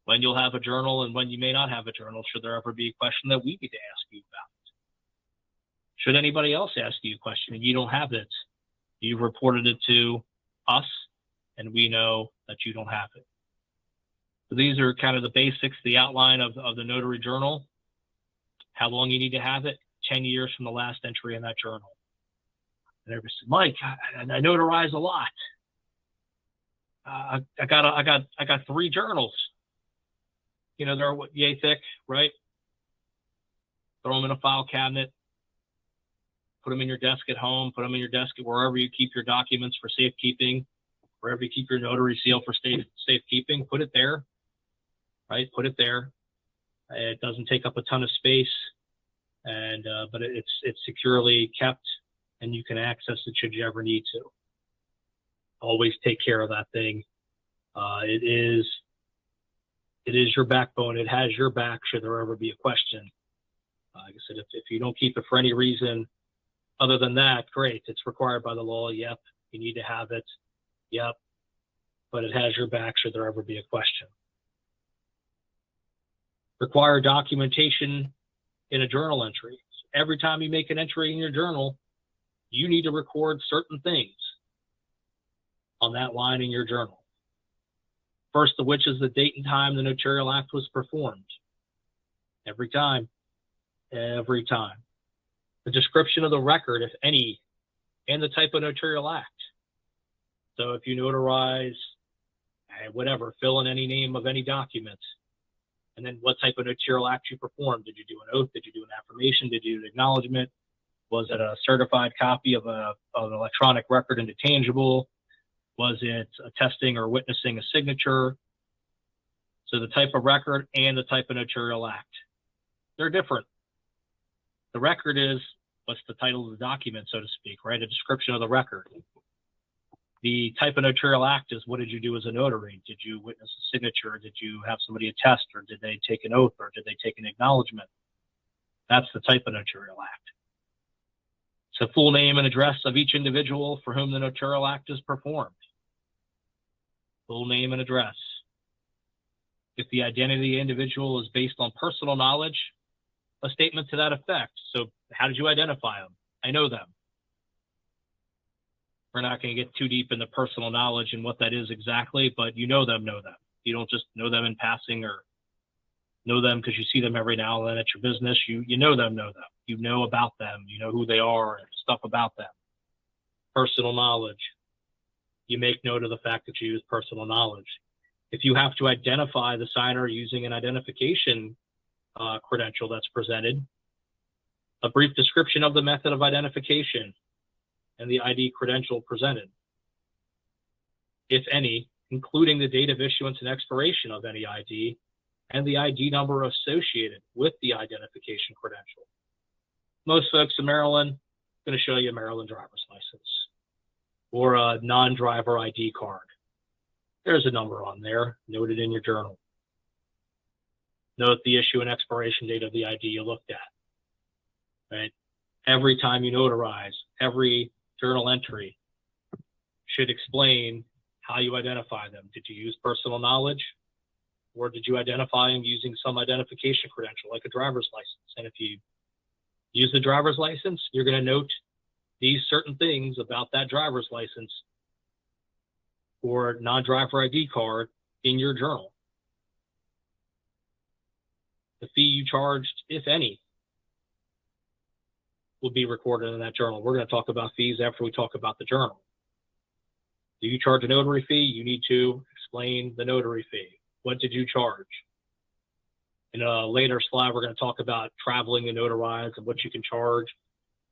when you'll have a journal and when you may not have a journal, should there ever be a question that we need to ask you about. Should anybody else ask you a question and you don't have it, you've reported it to us and we know that you don't have it. So these are kind of the basics, the outline of the notary journal. How long you need to have it? 10 years from the last entry in that journal. And everybody said, Mike, I notarize a lot. I got 3 journals. You know, they're yay thick, right? Throw them in a file cabinet. Put them in your desk at home. Put them in your desk at wherever you keep your documents for safekeeping. Wherever you keep your notary seal for safekeeping, put it there, right? Put it there. It doesn't take up a ton of space, and but it's securely kept, and you can access it should you ever need to. Always take care of that thing. It is your backbone. It has your back should there ever be a question. Like I said, if you don't keep it for any reason other than that, great. It's required by the law. Yep. You need to have it. Yep. But it has your back should there ever be a question. Require documentation in a journal entry. Every time you make an entry in your journal, you need to record certain things on that line in your journal. First of which is the date and time the notarial act was performed. Every time. Every time. The description of the record, if any, and the type of notarial act. So if you notarize, whatever, fill in any name of any document, and then what type of notarial act you performed. Did you do an oath? Did you do an affirmation? Did you do an acknowledgement? Was it a certified copy of an electronic record into tangible? Was it attesting or witnessing a signature? So the type of record and the type of notarial act. They're different. The record is, what's the title of the document, so to speak, right? A description of the record. The type of notarial act is, what did you do as a notary? Did you witness a signature? Did you have somebody attest, or did they take an oath, or did they take an acknowledgement? That's the type of notarial act. It's the full name and address of each individual for whom the notarial act is performed. Full name and address. If the identity of the individual is based on personal knowledge, a statement to that effect. So how did you identify them? I know them. We're not going to get too deep into personal knowledge and what that is exactly, but you know them. You don't just know them in passing or know them because you see them every now and then at your business. You know them. You know about them. You know who they are and stuff about them. Personal knowledge. You make note of the fact that you use personal knowledge. If you have to identify the signer using an identification credential that's presented, a brief description of the method of identification and the ID credential presented, if any, including the date of issuance and expiration of any ID and the ID number associated with the identification credential. Most folks in Maryland are going to show you a Maryland driver's license or a non-driver ID card. There's a number on there, noted in your journal. Note the issue and expiration date of the ID you looked at, right? Every time you notarize, every journal entry should explain how you identify them. Did you use personal knowledge, or did you identify them using some identification credential like a driver's license? And if you use the driver's license, you're going to note these certain things about that driver's license or non-driver ID card in your journal. The fee you charged, if any, will be recorded in that journal. We're going to talk about fees after we talk about the journal. Do you charge a notary fee? You need to explain the notary fee. What did you charge? In a later slide, we're going to talk about traveling to notarize and what you can charge.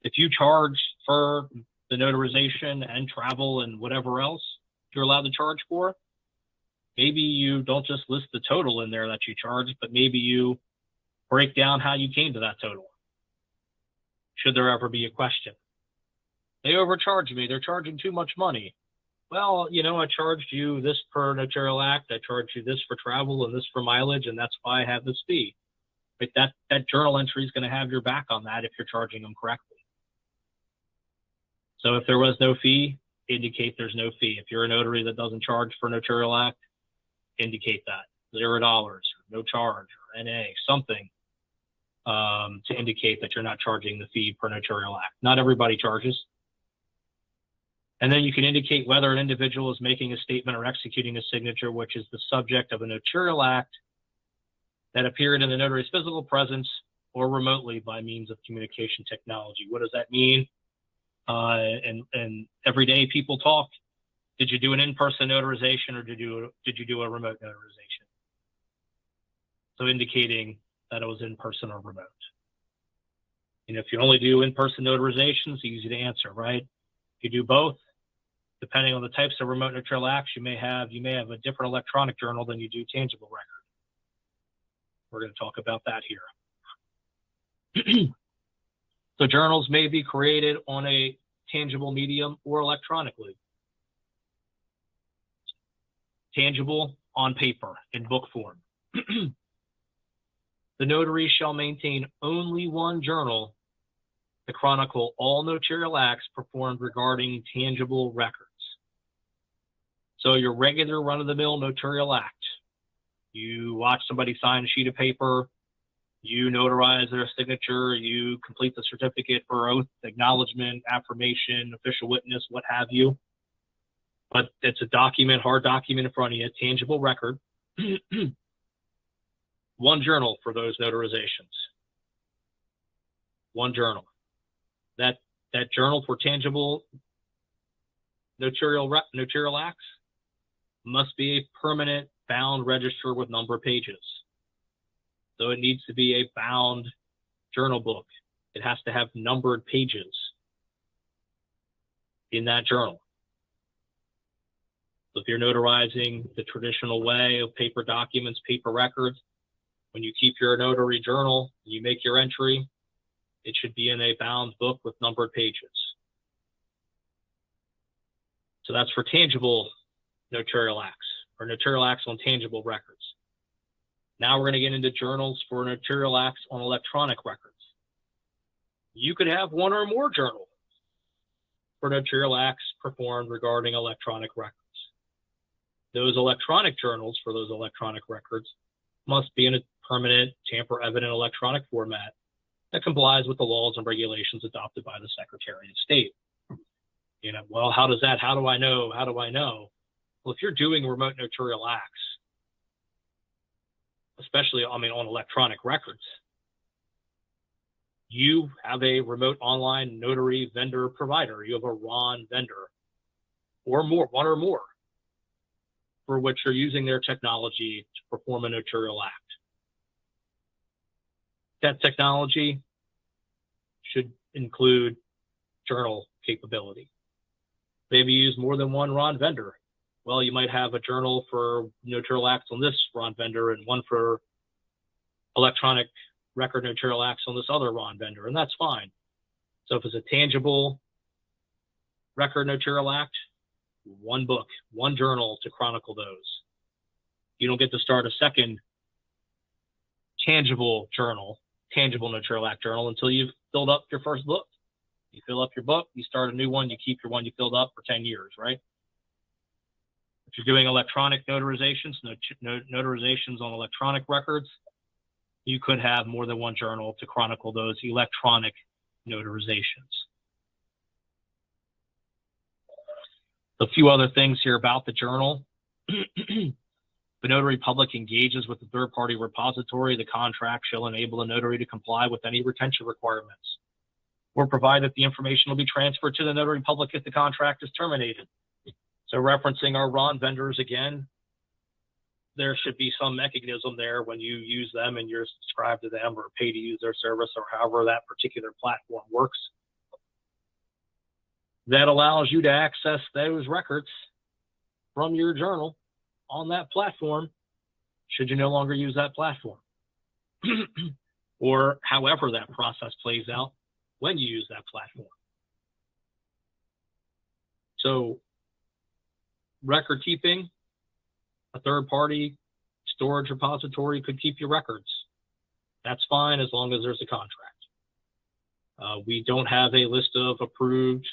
If you charge for the notarization and travel and whatever else you're allowed to charge for, maybe you don't just list the total in there that you charge, but maybe you break down how you came to that total. Should there ever be a question? They overcharged me. They're charging too much money. Well, you know, I charged you this per notarial act. I charged you this for travel and this for mileage, and that's why I have this fee. But that journal entry is going to have your back on that if you're charging them correctly. So if there was no fee, indicate there's no fee. If you're a notary that doesn't charge for notarial act, indicate that. $0, no charge, or NA, something to indicate that you're not charging the fee per notarial act. Not everybody charges. And then you can indicate whether an individual is making a statement or executing a signature, which is the subject of a notarial act that appeared in the notary's physical presence or remotely by means of communication technology. What does that mean? And every day people talk. Did you do an in-person notarization or did you do a remote notarization? So indicating that it was in-person or remote. And if you only do in-person notarizations, easy to answer, right? If you do both, depending on the types of remote notarial acts you may have a different electronic journal than you do tangible record. We're going to talk about that here. So journals may be created on a tangible medium or electronically. Tangible on paper in book form. The notary shall maintain only one journal to chronicle all notarial acts performed regarding tangible records. So your regular run-of-the-mill notarial act, you watch somebody sign a sheet of paper, you notarize their signature, you complete the certificate for oath, acknowledgement, affirmation, official witness, what have you. But it's a document, hard document in front of you, a tangible record. One journal for those notarizations. One journal. That journal for tangible notarial acts must be a permanent bound register with number of pages. So it needs to be a bound journal book. It has to have numbered pages in that journal. So if you're notarizing the traditional way of paper documents, paper records, when you keep your notary journal, you make your entry, it should be in a bound book with numbered pages. So that's for tangible notarial acts, or notarial acts on tangible records. Now we're going to get into journals for notarial acts on electronic records. You could have one or more journals for notarial acts performed regarding electronic records. Those electronic journals for those electronic records must be in a permanent, tamper-evident electronic format that complies with the laws and regulations adopted by the Secretary of State. You know, well, how do I know? Well, if you're doing remote notarial acts, especially, on electronic records, you have a remote online notary vendor provider. You have a RON vendor or more, one or more, for which you're using their technology to perform a notarial act. That technology should include journal capability. Maybe use more than one RON vendor. Well, you might have a journal for notarial acts on this RON vendor and one for electronic record notarial acts on this other RON vendor, and that's fine. So if it's a tangible record notarial act, one book, one journal to chronicle those. You don't get to start a second tangible notarial act journal until you've filled up your first book. You fill up your book, you start a new one, you keep your one you filled up for 10 years, right? If you're doing electronic notarizations, notarizations on electronic records, you could have more than one journal to chronicle those electronic notarizations. A few other things here about the journal. The notary public engages with the third-party repository. The contract shall enable the notary to comply with any retention requirements, or provide that the information will be transferred to the notary public if the contract is terminated. So referencing our RON vendors again, there should be some mechanism there when you use them and you're subscribed to them or pay to use their service or however that particular platform works, that allows you to access those records from your journal on that platform should you no longer use that platform. Or however that process plays out when you use that platform. So record keeping, a third-party storage repository could keep your records. That's fine as long as there's a contract. We don't have a list of approved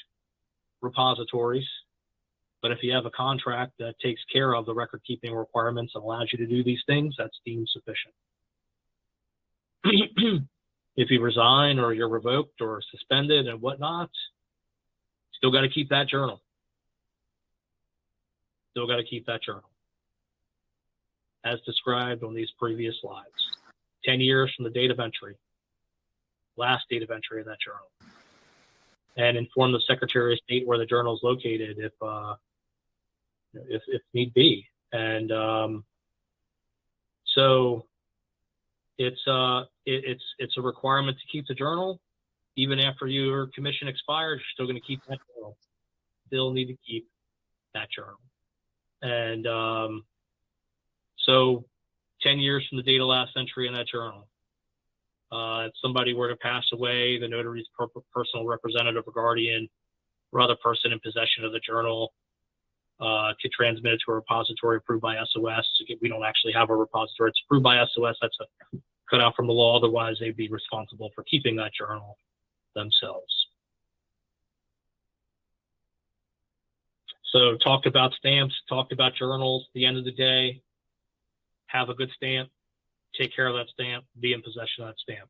repositories, but if you have a contract that takes care of the record-keeping requirements and allows you to do these things, that's deemed sufficient. If you resign or you're revoked or suspended and whatnot, still got to keep that journal. Still got to keep that journal, as described on these previous slides. 10 years from the date of entry, last date of entry in that journal. And inform the Secretary of State where the journal is located if need be. And so it's a requirement to keep the journal. Even after your commission expires, you're still going to keep that journal. Still need to keep that journal. And so 10 years from the date of last entry in that journal, if somebody were to pass away, the notary's personal representative or guardian or other person in possession of the journal could transmit it to a repository approved by SOS. We don't actually have a repository. It's approved by SOS. That's a cutout from the law. Otherwise, they'd be responsible for keeping that journal themselves. So talked about stamps, talked about journals. At the end of the day, have a good stamp, take care of that stamp, be in possession of that stamp.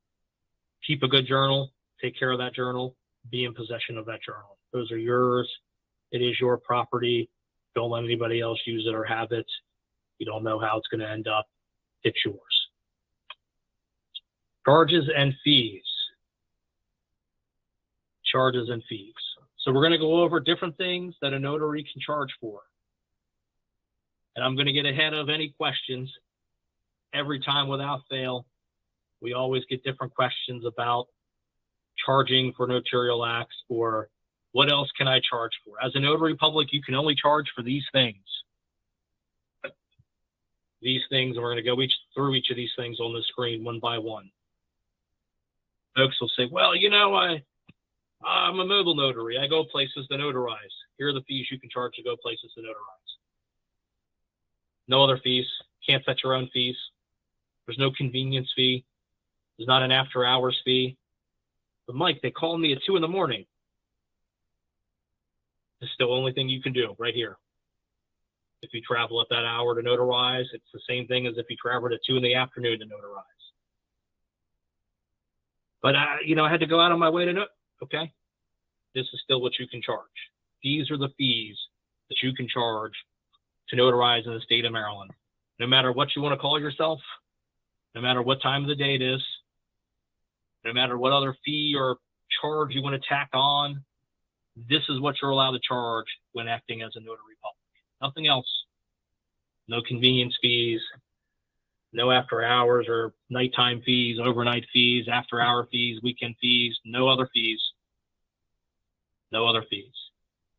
Keep a good journal, take care of that journal, be in possession of that journal. Those are yours. It is your property. Don't let anybody else use it or have it. You don't know how it's going to end up. It's yours. Charges and fees. Charges and fees. So we're going to go over different things that a notary can charge for. And I'm going to get ahead of any questions. Every time without fail, we always get different questions about charging for notarial acts or what else can I charge for? As a notary public, you can only charge for these things. These things, and we're going to go through each of these things on the screen one by one. Folks will say, well, you know, I'm a mobile notary. I go places to notarize. Here are the fees you can charge to go places to notarize. No other fees. Can't set your own fees. There's no convenience fee. There's not an after hours fee. But Mike, they call me at 2 in the morning. It's the only thing you can do right here. If you travel at that hour to notarize, it's the same thing as if you traveled at 2 in the afternoon to notarize. But I had to go out on my way to note. Okay, this is still what you can charge. These are the fees that you can charge to notarize in the state of Maryland. No matter what you want to call yourself, no matter what time of the day it is, no matter what other fee or charge you want to tack on, this is what you're allowed to charge when acting as a notary public. Nothing else. No convenience fees, no after hours or nighttime fees, overnight fees, after hour fees, weekend fees, no other fees. No other fees.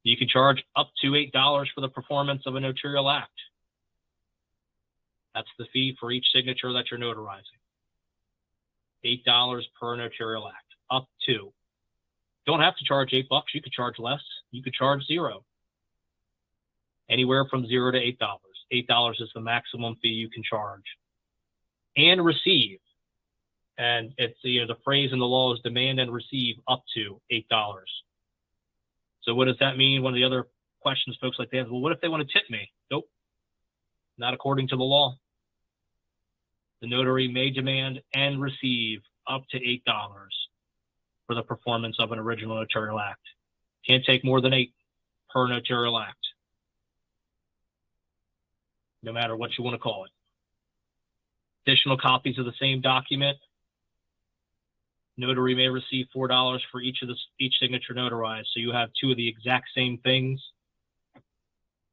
You can charge up to $8 for the performance of a notarial act. That's the fee for each signature that you're notarizing. $8 per notarial act, up to. Don't have to charge $8. You could charge less. You could charge $0. Anywhere from $0 to $8. $8 is the maximum fee you can charge. And receive. And it's the phrase in the law is demand and receive up to $8. So what does that mean? One of the other questions folks like that is, well, what if they want to tip me? Nope. Not according to the law. The notary may demand and receive up to $8 for the performance of an original notarial act. Can't take more than $8 per notarial act. no matter what you want to call it. Additional copies of the same document. Notary may receive $4 for each signature notarized. So you have two of the exact same things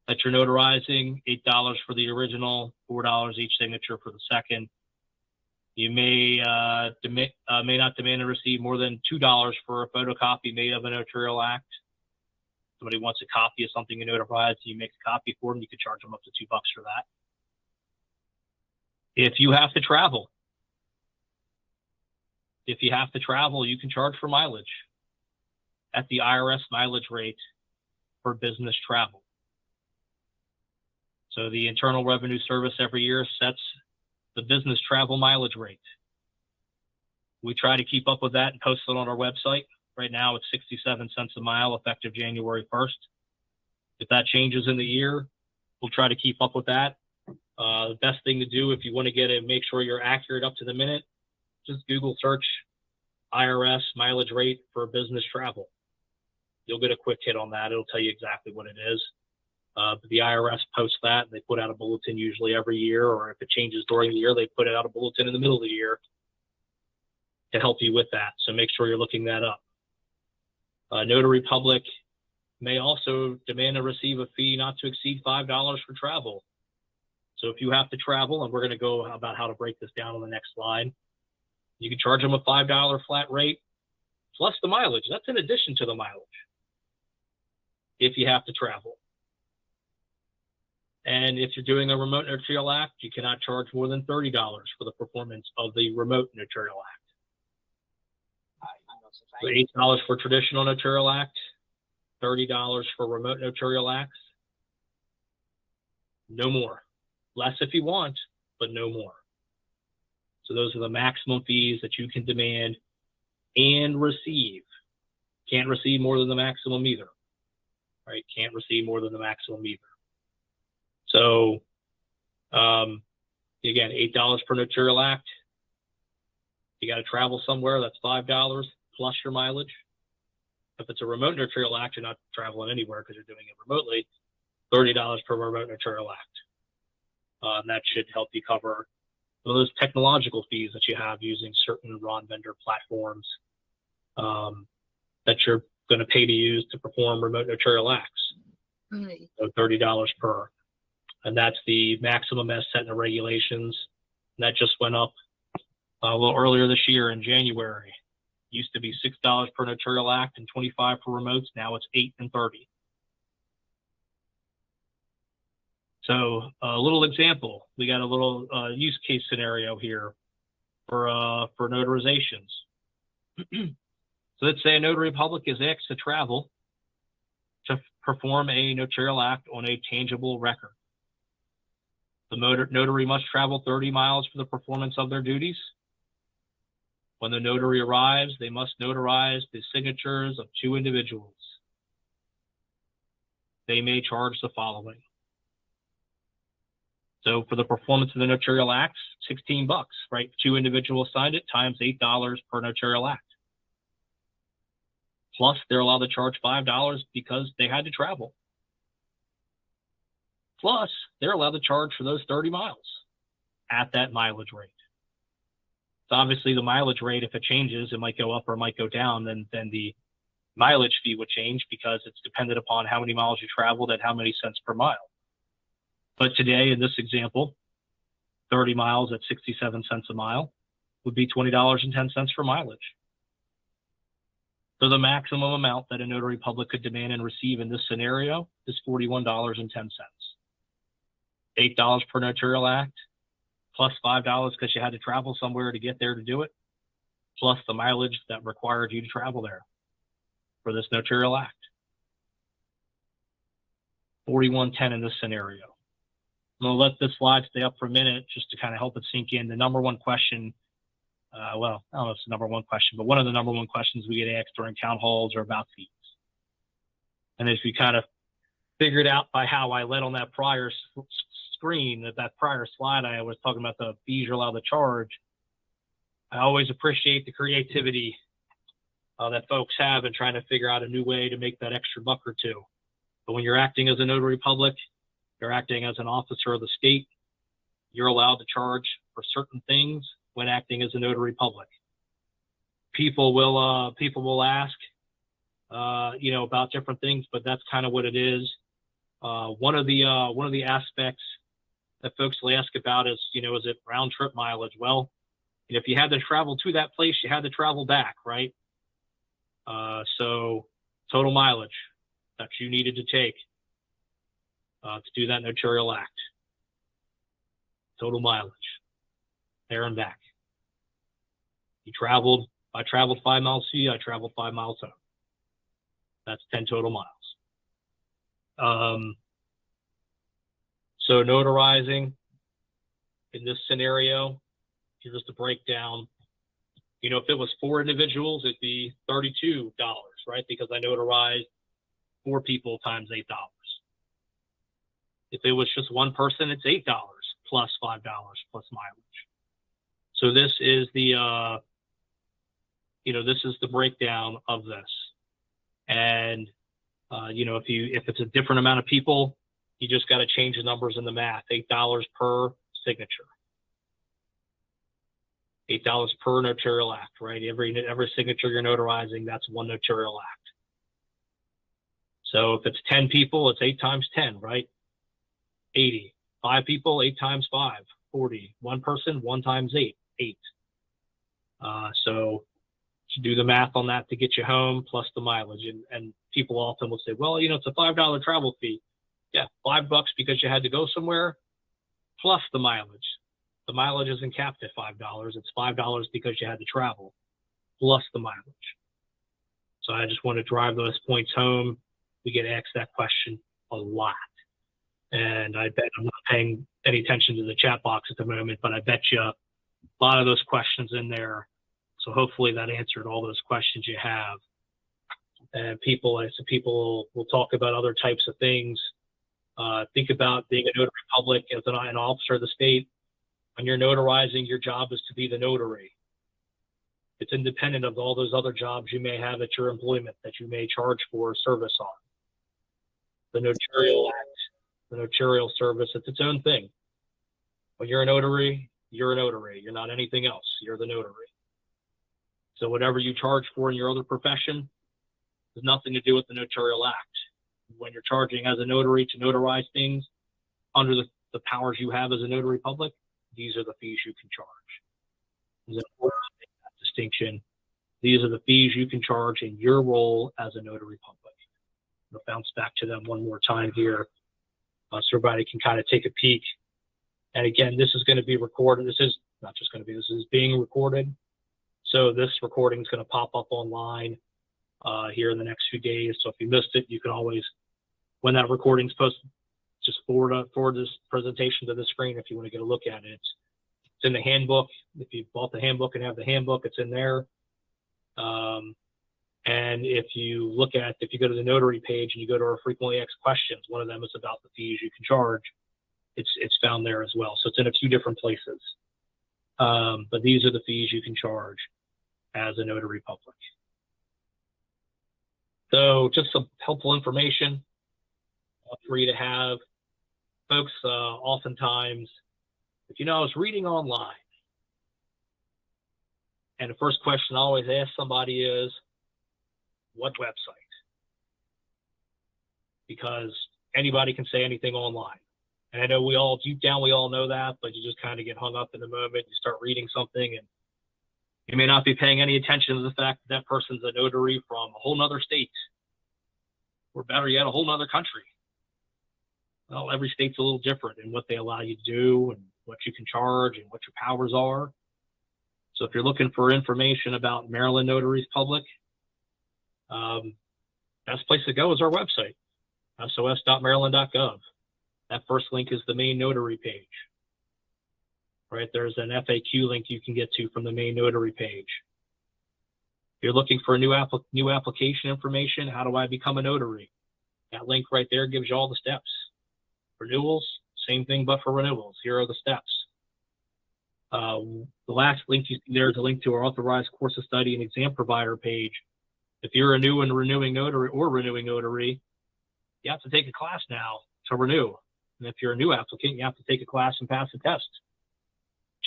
that you're notarizing, $8 for the original, $4 each signature for the second. You may not demand to receive more than $2 for a photocopy made of a notarial act. Somebody wants a copy of something you notarized, you make a copy for them, you could charge them up to $2 for that. If you have to travel, you can charge for mileage at the IRS mileage rate for business travel. So the Internal Revenue Service every year sets the business travel mileage rate. We try to keep up with that and post it on our website. Right now it's 67 cents a mile effective January 1st. If that changes in the year, we'll try to keep up with that. The best thing to do if you want to get it, make sure you're accurate up to the minute, just Google search IRS mileage rate for business travel. You'll get a quick hit on that. It'll tell you exactly what it is. But the IRS posts that. They put out a bulletin usually every year, or if it changes during the year, they put out a bulletin in the middle of the year to help you with that. So make sure you're looking that up. Notary public may also demand to receive a fee not to exceed $5 for travel. So if you have to travel, and we're going to go about how to break this down on the next slide, you can charge them a $5 flat rate plus the mileage. That's in addition to the mileage if you have to travel. And if you're doing a remote notarial act, you cannot charge more than $30 for the performance of the remote notarial act. So $8 for traditional notarial act, $30 for remote notarial acts. No more. Less if you want, but no more. So those are the maximum fees that you can demand and receive. Can't receive more than the maximum either. Right? Can't receive more than the maximum either. So, again, $8 per notarial act. You got to travel somewhere, that's $5 plus your mileage. If it's a remote notarial act, you're not traveling anywhere because you're doing it remotely, $30 per remote notarial act. And that should help you cover those technological fees that you have using certain RON vendor platforms that you're going to pay to use to perform remote notarial acts. Right. So $30 per. And that's the maximum as set in the regulations. And that just went up a little earlier this year in January. Used to be $6 per notarial act and $25 for remotes. Now it's $8 and $30. So a little example, we got a little use case scenario here for notarizations. So let's say a notary public is asked to travel to perform a notarial act on a tangible record. The notary must travel 30 miles for the performance of their duties. When the notary arrives, they must notarize the signatures of 2 individuals. They may charge the following. So for the performance of the notarial acts, $16, right? 2 individuals signed it times $8 per notarial act. Plus, they're allowed to charge $5 because they had to travel. Plus, they're allowed to charge for those 30 miles at that mileage rate. So obviously the mileage rate, if it changes, it might go up or it might go down, then the mileage fee would change because it's dependent upon how many miles you traveled at how many cents per mile. But today, in this example, 30 miles at 67 cents a mile would be $20.10 for mileage. So the maximum amount that a notary public could demand and receive in this scenario is $41.10. $8 per notarial act, plus $5 because you had to travel somewhere to get there to do it, plus the mileage that required you to travel there for this notarial act. $41.10 in this scenario. I'm going to let this slide stay up for a minute just to kind of help it sink in. The number one question, well, I don't know if it's the number one question, but one of the number one questions we get asked during town halls are about fees. And as we kind of figured out by how I led on that prior screen, that prior slide, I was talking about the fees you're allowed to charge. I always appreciate the creativity that folks have in trying to figure out a new way to make that extra $1 or $2. But when you're acting as a notary public, They're acting as an officer of the state. You're allowed to charge for certain things when acting as a notary public. People will ask, about different things, but that's kind of what it is. One of the aspects that folks will ask about is, is it round trip mileage? Well, if you had to travel to that place, you had to travel back, right? So total mileage that you needed to take to do that notarial act. Total mileage, there and back. I traveled 5 miles to you, I traveled 5 miles home. That's 10 total miles. So notarizing in this scenario, here's the breakdown. If it was 4 individuals, it'd be $32, right? Because I notarized 4 people times $8. If it was just one person, it's $8 plus $5 plus mileage. So this is the, this is the breakdown of this. And, if it's a different amount of people, you just got to change the numbers in the math. $8 per signature. $8 per notarial act, right? Every signature you're notarizing, that's one notarial act. So if it's 10 people, it's 8 times 10, right? 80. 5 people, 8 times 5, 40. 1 person, 1 times 8, 8. So you do the math on that to get you home plus the mileage. And people often will say, well, it's a $5 travel fee. Yeah, $5 because you had to go somewhere plus the mileage. The mileage isn't capped at $5. It's $5 because you had to travel plus the mileage. So I just want to drive those points home. We get asked that question a lot. And I bet I'm not paying any attention to the chat box at the moment, but I bet you a lot of those questions in there. So hopefully that answered all those questions you have. And people will talk about other types of things. Think about being a notary public as an officer of the state. When you're notarizing, your job is to be the notary. It's independent of all those other jobs you may have at your employment that you may charge for service on. The notarial act, the notarial service, it's its own thing. When you're a notary, you're a notary. You're not anything else. You're the notary. So whatever you charge for in your other profession has nothing to do with the notarial act. When you're charging as a notary to notarize things under the powers you have as a notary public, these are the fees you can charge. It's important to make that distinction. These are the fees you can charge in your role as a notary public. I'll bounce back to them one more time here so everybody can kind of take a peek. And again, this is going to be recorded. This is not just going to be, this is being recorded. So this recording is going to pop up online here in the next few days. So if you missed it, you can always, when that recording's posted, just forward this presentation to the screen if you want to get a look at it. It's in the handbook. If you bought the handbook and have the handbook, it's in there. And if you go to the notary page and you go to our frequently asked questions, one of them is about the fees you can charge. It's found there as well. So it's in a few different places. But these are the fees you can charge as a notary public. So just some helpful information for you to have. Folks, oftentimes, I was reading online, and the first question I always ask somebody is, what website? Because anybody can say anything online. And I know deep down, we all know that, but you just kind of get hung up in the moment. You start reading something and you may not be paying any attention to the fact that that person's a notary from a whole nother state, or better yet, a whole nother country. Well, every state's a little different in what they allow you to do and what you can charge and what your powers are. So if you're looking for information about Maryland Notaries Public, best place to go is our website, sos.maryland.gov. That first link is the main notary page, right? There's an FAQ link you can get to from the main notary page. If you're looking for new application information, how do I become a notary? That link right there gives you all the steps. Renewals, same thing, but for renewals. Here are the steps. The last link you see there is a link to our authorized course of study and exam provider page. If you're a new and renewing notary, you have to take a class now to renew. And if you're a new applicant, you have to take a class and pass a test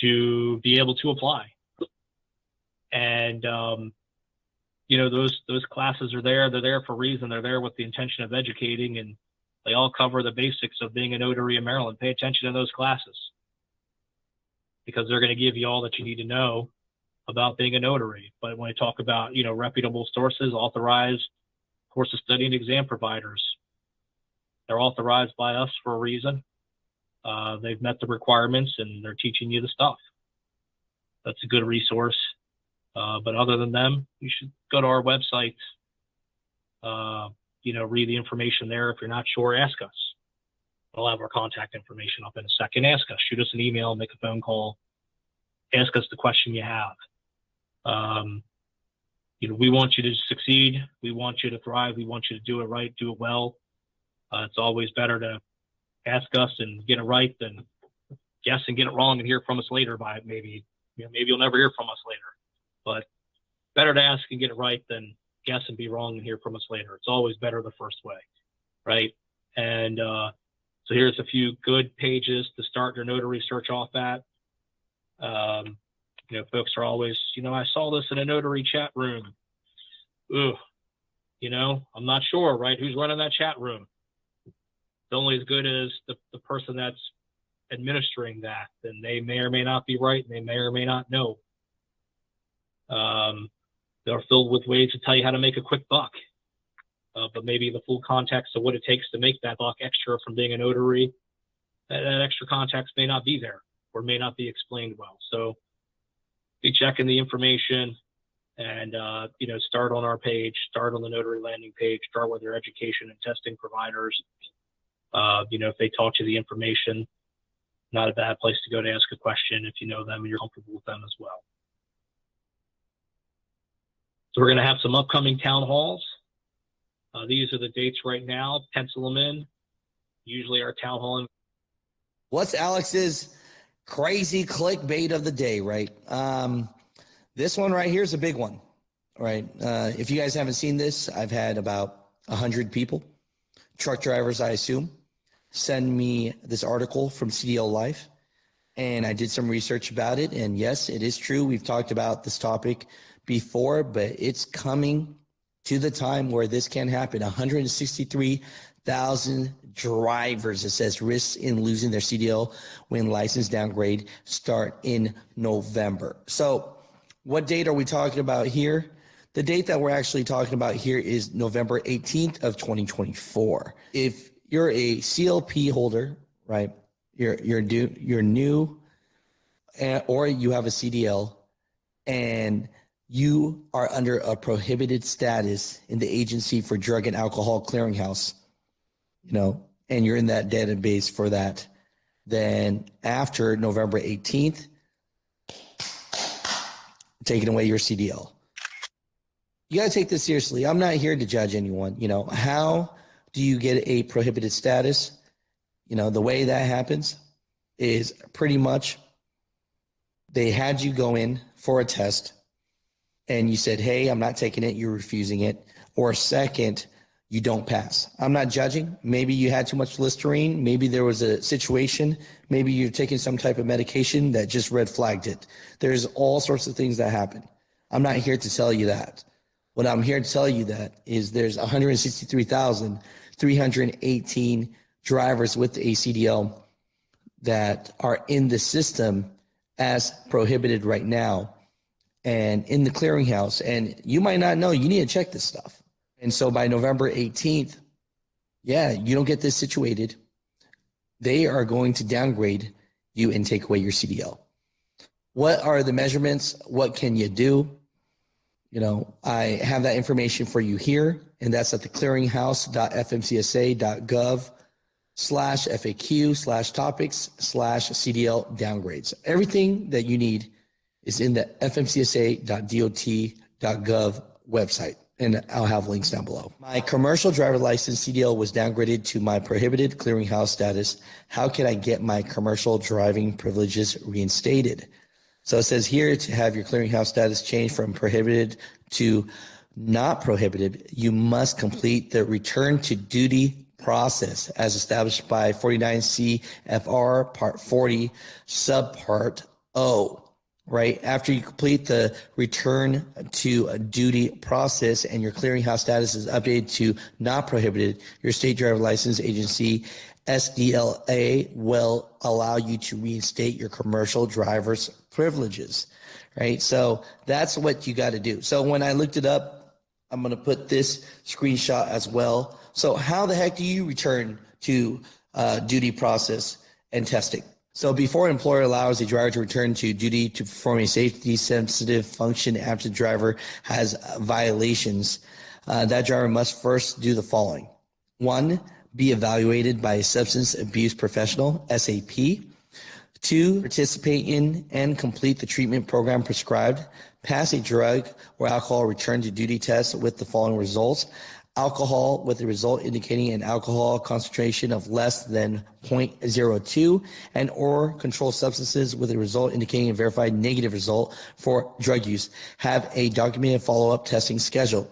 to be able to apply. And, those classes are there. They're there for a reason. They're there with the intention of educating, and they all cover the basics of being a notary in Maryland. Pay attention to those classes because they're going to give you all that you need to know about being a notary. But when I talk about, reputable sources, authorized course of study and exam providers, they're authorized by us for a reason. They've met the requirements and they're teaching you the stuff. That's a good resource. But other than them, you should go to our website, read the information there. If you're not sure, ask us. We'll have our contact information up in a second. Ask us, shoot us an email, make a phone call, ask us the question you have. We want you to succeed. We want you to thrive. We want you to do it right, do it well. It's always better to ask us and get it right than guess and get it wrong and hear from us later by maybe you'll never hear from us later. But better to ask and get it right than guess and be wrong and hear from us later. It's always better the first way, right? And so here's a few good pages to start your notary search off at. Folks are always, I saw this in a notary chat room. Ooh, I'm not sure, right? Who's running that chat room? It's only as good as the person that's administering that. And they may or may not be right, and they may or may not know. They're filled with ways to tell you how to make a quick buck. But maybe the full context of what it takes to make that buck extra from being a notary, that extra context may not be there or may not be explained well. So be checking the information and, start on our page, start on the notary landing page, start with your education and testing providers. If they taught you the information, not a bad place to go to ask a question if you know them and you're comfortable with them as well. So we're going to have some upcoming town halls. These are the dates right now. Pencil them in. Usually our town hall. What's Alex's crazy clickbait of the day, right? This one right here is a big one, right? If you guys haven't seen this, I've had about 100 people, truck drivers, I assume, send me this article from CDL Life. And I did some research about it. And yes, it is true. We've talked about this topic before, but it's coming to the time where this can happen. 163,000 drivers, it says, risks in losing their CDL when license downgrade start in November. So what date are we talking about here? The date that we're actually talking about here is November 18th of 2024. If you're a CLP holder, right, you're new, or you have a CDL and you are under a prohibited status in the Agency for Drug and Alcohol Clearinghouse, and you're in that database for that, then after November 18th, taking away your CDL. You got to take this seriously. I'm not here to judge anyone. How do you get a prohibited status? The way that happens is pretty much they had you go in for a test and you said, hey, I'm not taking it, you're refusing it. Or second, you don't pass. I'm not judging. Maybe you had too much Listerine. Maybe there was a situation. Maybe you're taking some type of medication that just red flagged it. There's all sorts of things that happen. I'm not here to tell you that. What I'm here to tell you that is there's 163,318 drivers with the ACDL that are in the system as prohibited right now and in the clearinghouse. And you might not know, you need to check this stuff. And so by November 18th, you don't get this situated, they are going to downgrade you and take away your CDL. What are the measurements? What can you do? I have that information for you here, and that's at the clearinghouse.fmcsa.gov/FAQ/topics/CDL downgrades. Everything that you need is in the fmcsa.dot.gov website, and I'll have links down below. My commercial driver license CDL was downgraded to my prohibited clearinghouse status. How can I get my commercial driving privileges reinstated? So it says here, to have your clearinghouse status changed from prohibited to not prohibited, you must complete the return to duty process as established by 49 CFR Part 40, Subpart O. Right after you complete the return to duty process and your clearinghouse status is updated to not prohibited, your state driver license agency SDLA will allow you to reinstate your commercial driver's privileges. Right, so that's what you got to do. So when I looked it up, I'm going to put this screenshot as well. So how the heck do you return to duty process and testing? So before an employer allows a driver to return to duty to perform a safety sensitive function after the driver has violations, that driver must first do the following. 1, be evaluated by a substance abuse professional, SAP. 2, participate in and complete the treatment program prescribed. Pass a drug or alcohol return to duty test with the following results. Alcohol with the result indicating an alcohol concentration of less than 0.02 and or controlled substances with a result indicating a verified negative result for drug use. Have a documented follow-up testing schedule.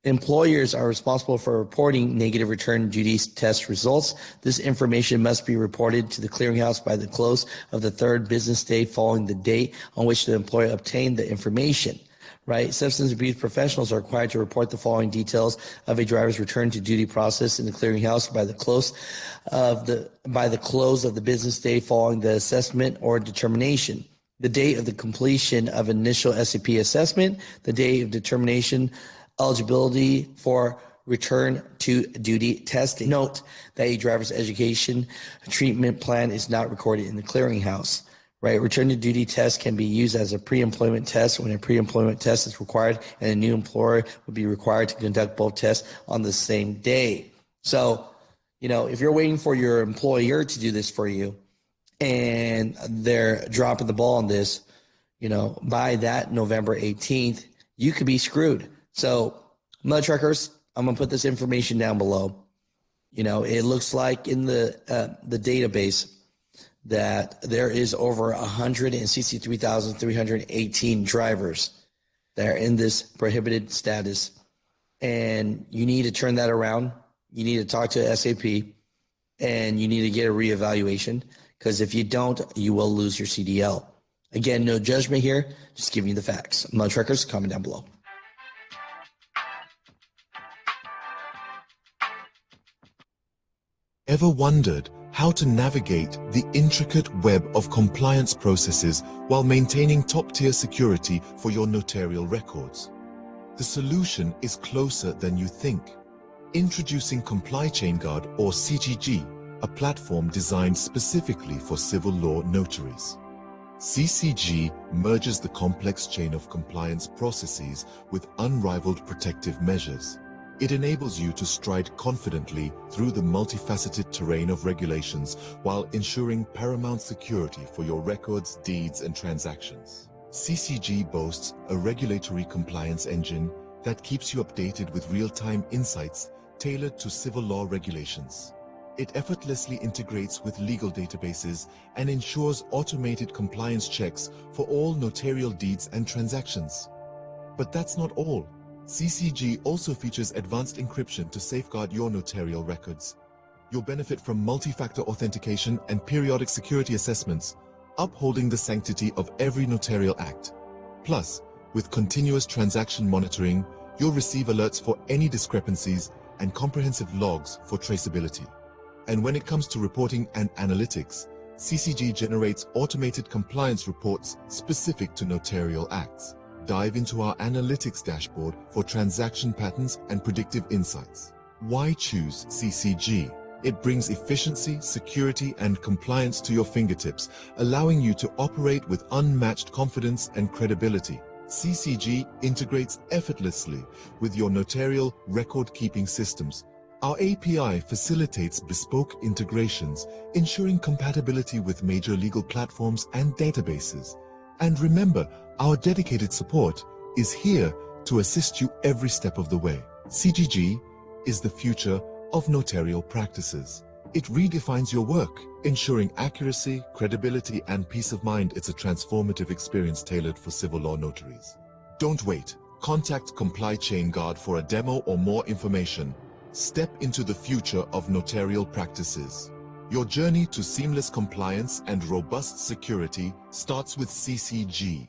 Employers are responsible for reporting negative return duty test results. This information must be reported to the clearinghouse by the close of the 3rd business day following the date on which the employer obtained the information. Right? Substance abuse professionals are required to report the following details of a driver's return to duty process in the clearinghouse by the close of the business day following the assessment or determination. The date of the completion of initial SAP assessment, the date of determination, eligibility for return to duty testing. Note that a driver's education treatment plan is not recorded in the clearinghouse. Right, return to duty test can be used as a pre-employment test when a pre-employment test is required, and a new employer would be required to conduct both tests on the same day. So, if you're waiting for your employer to do this for you and they're dropping the ball on this, by that November 18th, you could be screwed. So, mud truckers, I'm going to put this information down below. It looks like in the database that there is over 163,318 drivers that are in this prohibited status. And you need to turn that around. You need to talk to SAP and you need to get a reevaluation, because if you don't, you will lose your CDL. Again, no judgment here, just giving you the facts. Mud truckers, comment down below. Ever wondered how to navigate the intricate web of compliance processes while maintaining top-tier security for your notarial records? The solution is closer than you think. Introducing Comply Chain Guard, or CGG, a platform designed specifically for civil law notaries. CCG merges the complex chain of compliance processes with unrivaled protective measures. It enables you to stride confidently through the multifaceted terrain of regulations while ensuring paramount security for your records, deeds, and transactions. CCG boasts a regulatory compliance engine that keeps you updated with real-time insights tailored to civil law regulations. It effortlessly integrates with legal databases and ensures automated compliance checks for all notarial deeds and transactions. But that's not all. CCG also features advanced encryption to safeguard your notarial records. You'll benefit from multi-factor authentication and periodic security assessments, upholding the sanctity of every notarial act. Plus, with continuous transaction monitoring, you'll receive alerts for any discrepancies and comprehensive logs for traceability. And when it comes to reporting and analytics, CCG generates automated compliance reports specific to notarial acts. Dive into our analytics dashboard for transaction patterns and predictive insights. Why choose CCG? It brings efficiency, security, and compliance to your fingertips, allowing you to operate with unmatched confidence and credibility. CCG integrates effortlessly with your notarial record-keeping systems. Our API facilitates bespoke integrations, ensuring compatibility with major legal platforms and databases. And remember, our dedicated support is here to assist you every step of the way. CGG is the future of notarial practices. It redefines your work, ensuring accuracy, credibility, and peace of mind. It's a transformative experience tailored for civil law notaries. Don't wait. Contact Comply Chain Guard for a demo or more information. Step into the future of notarial practices. Your journey to seamless compliance and robust security starts with CCG.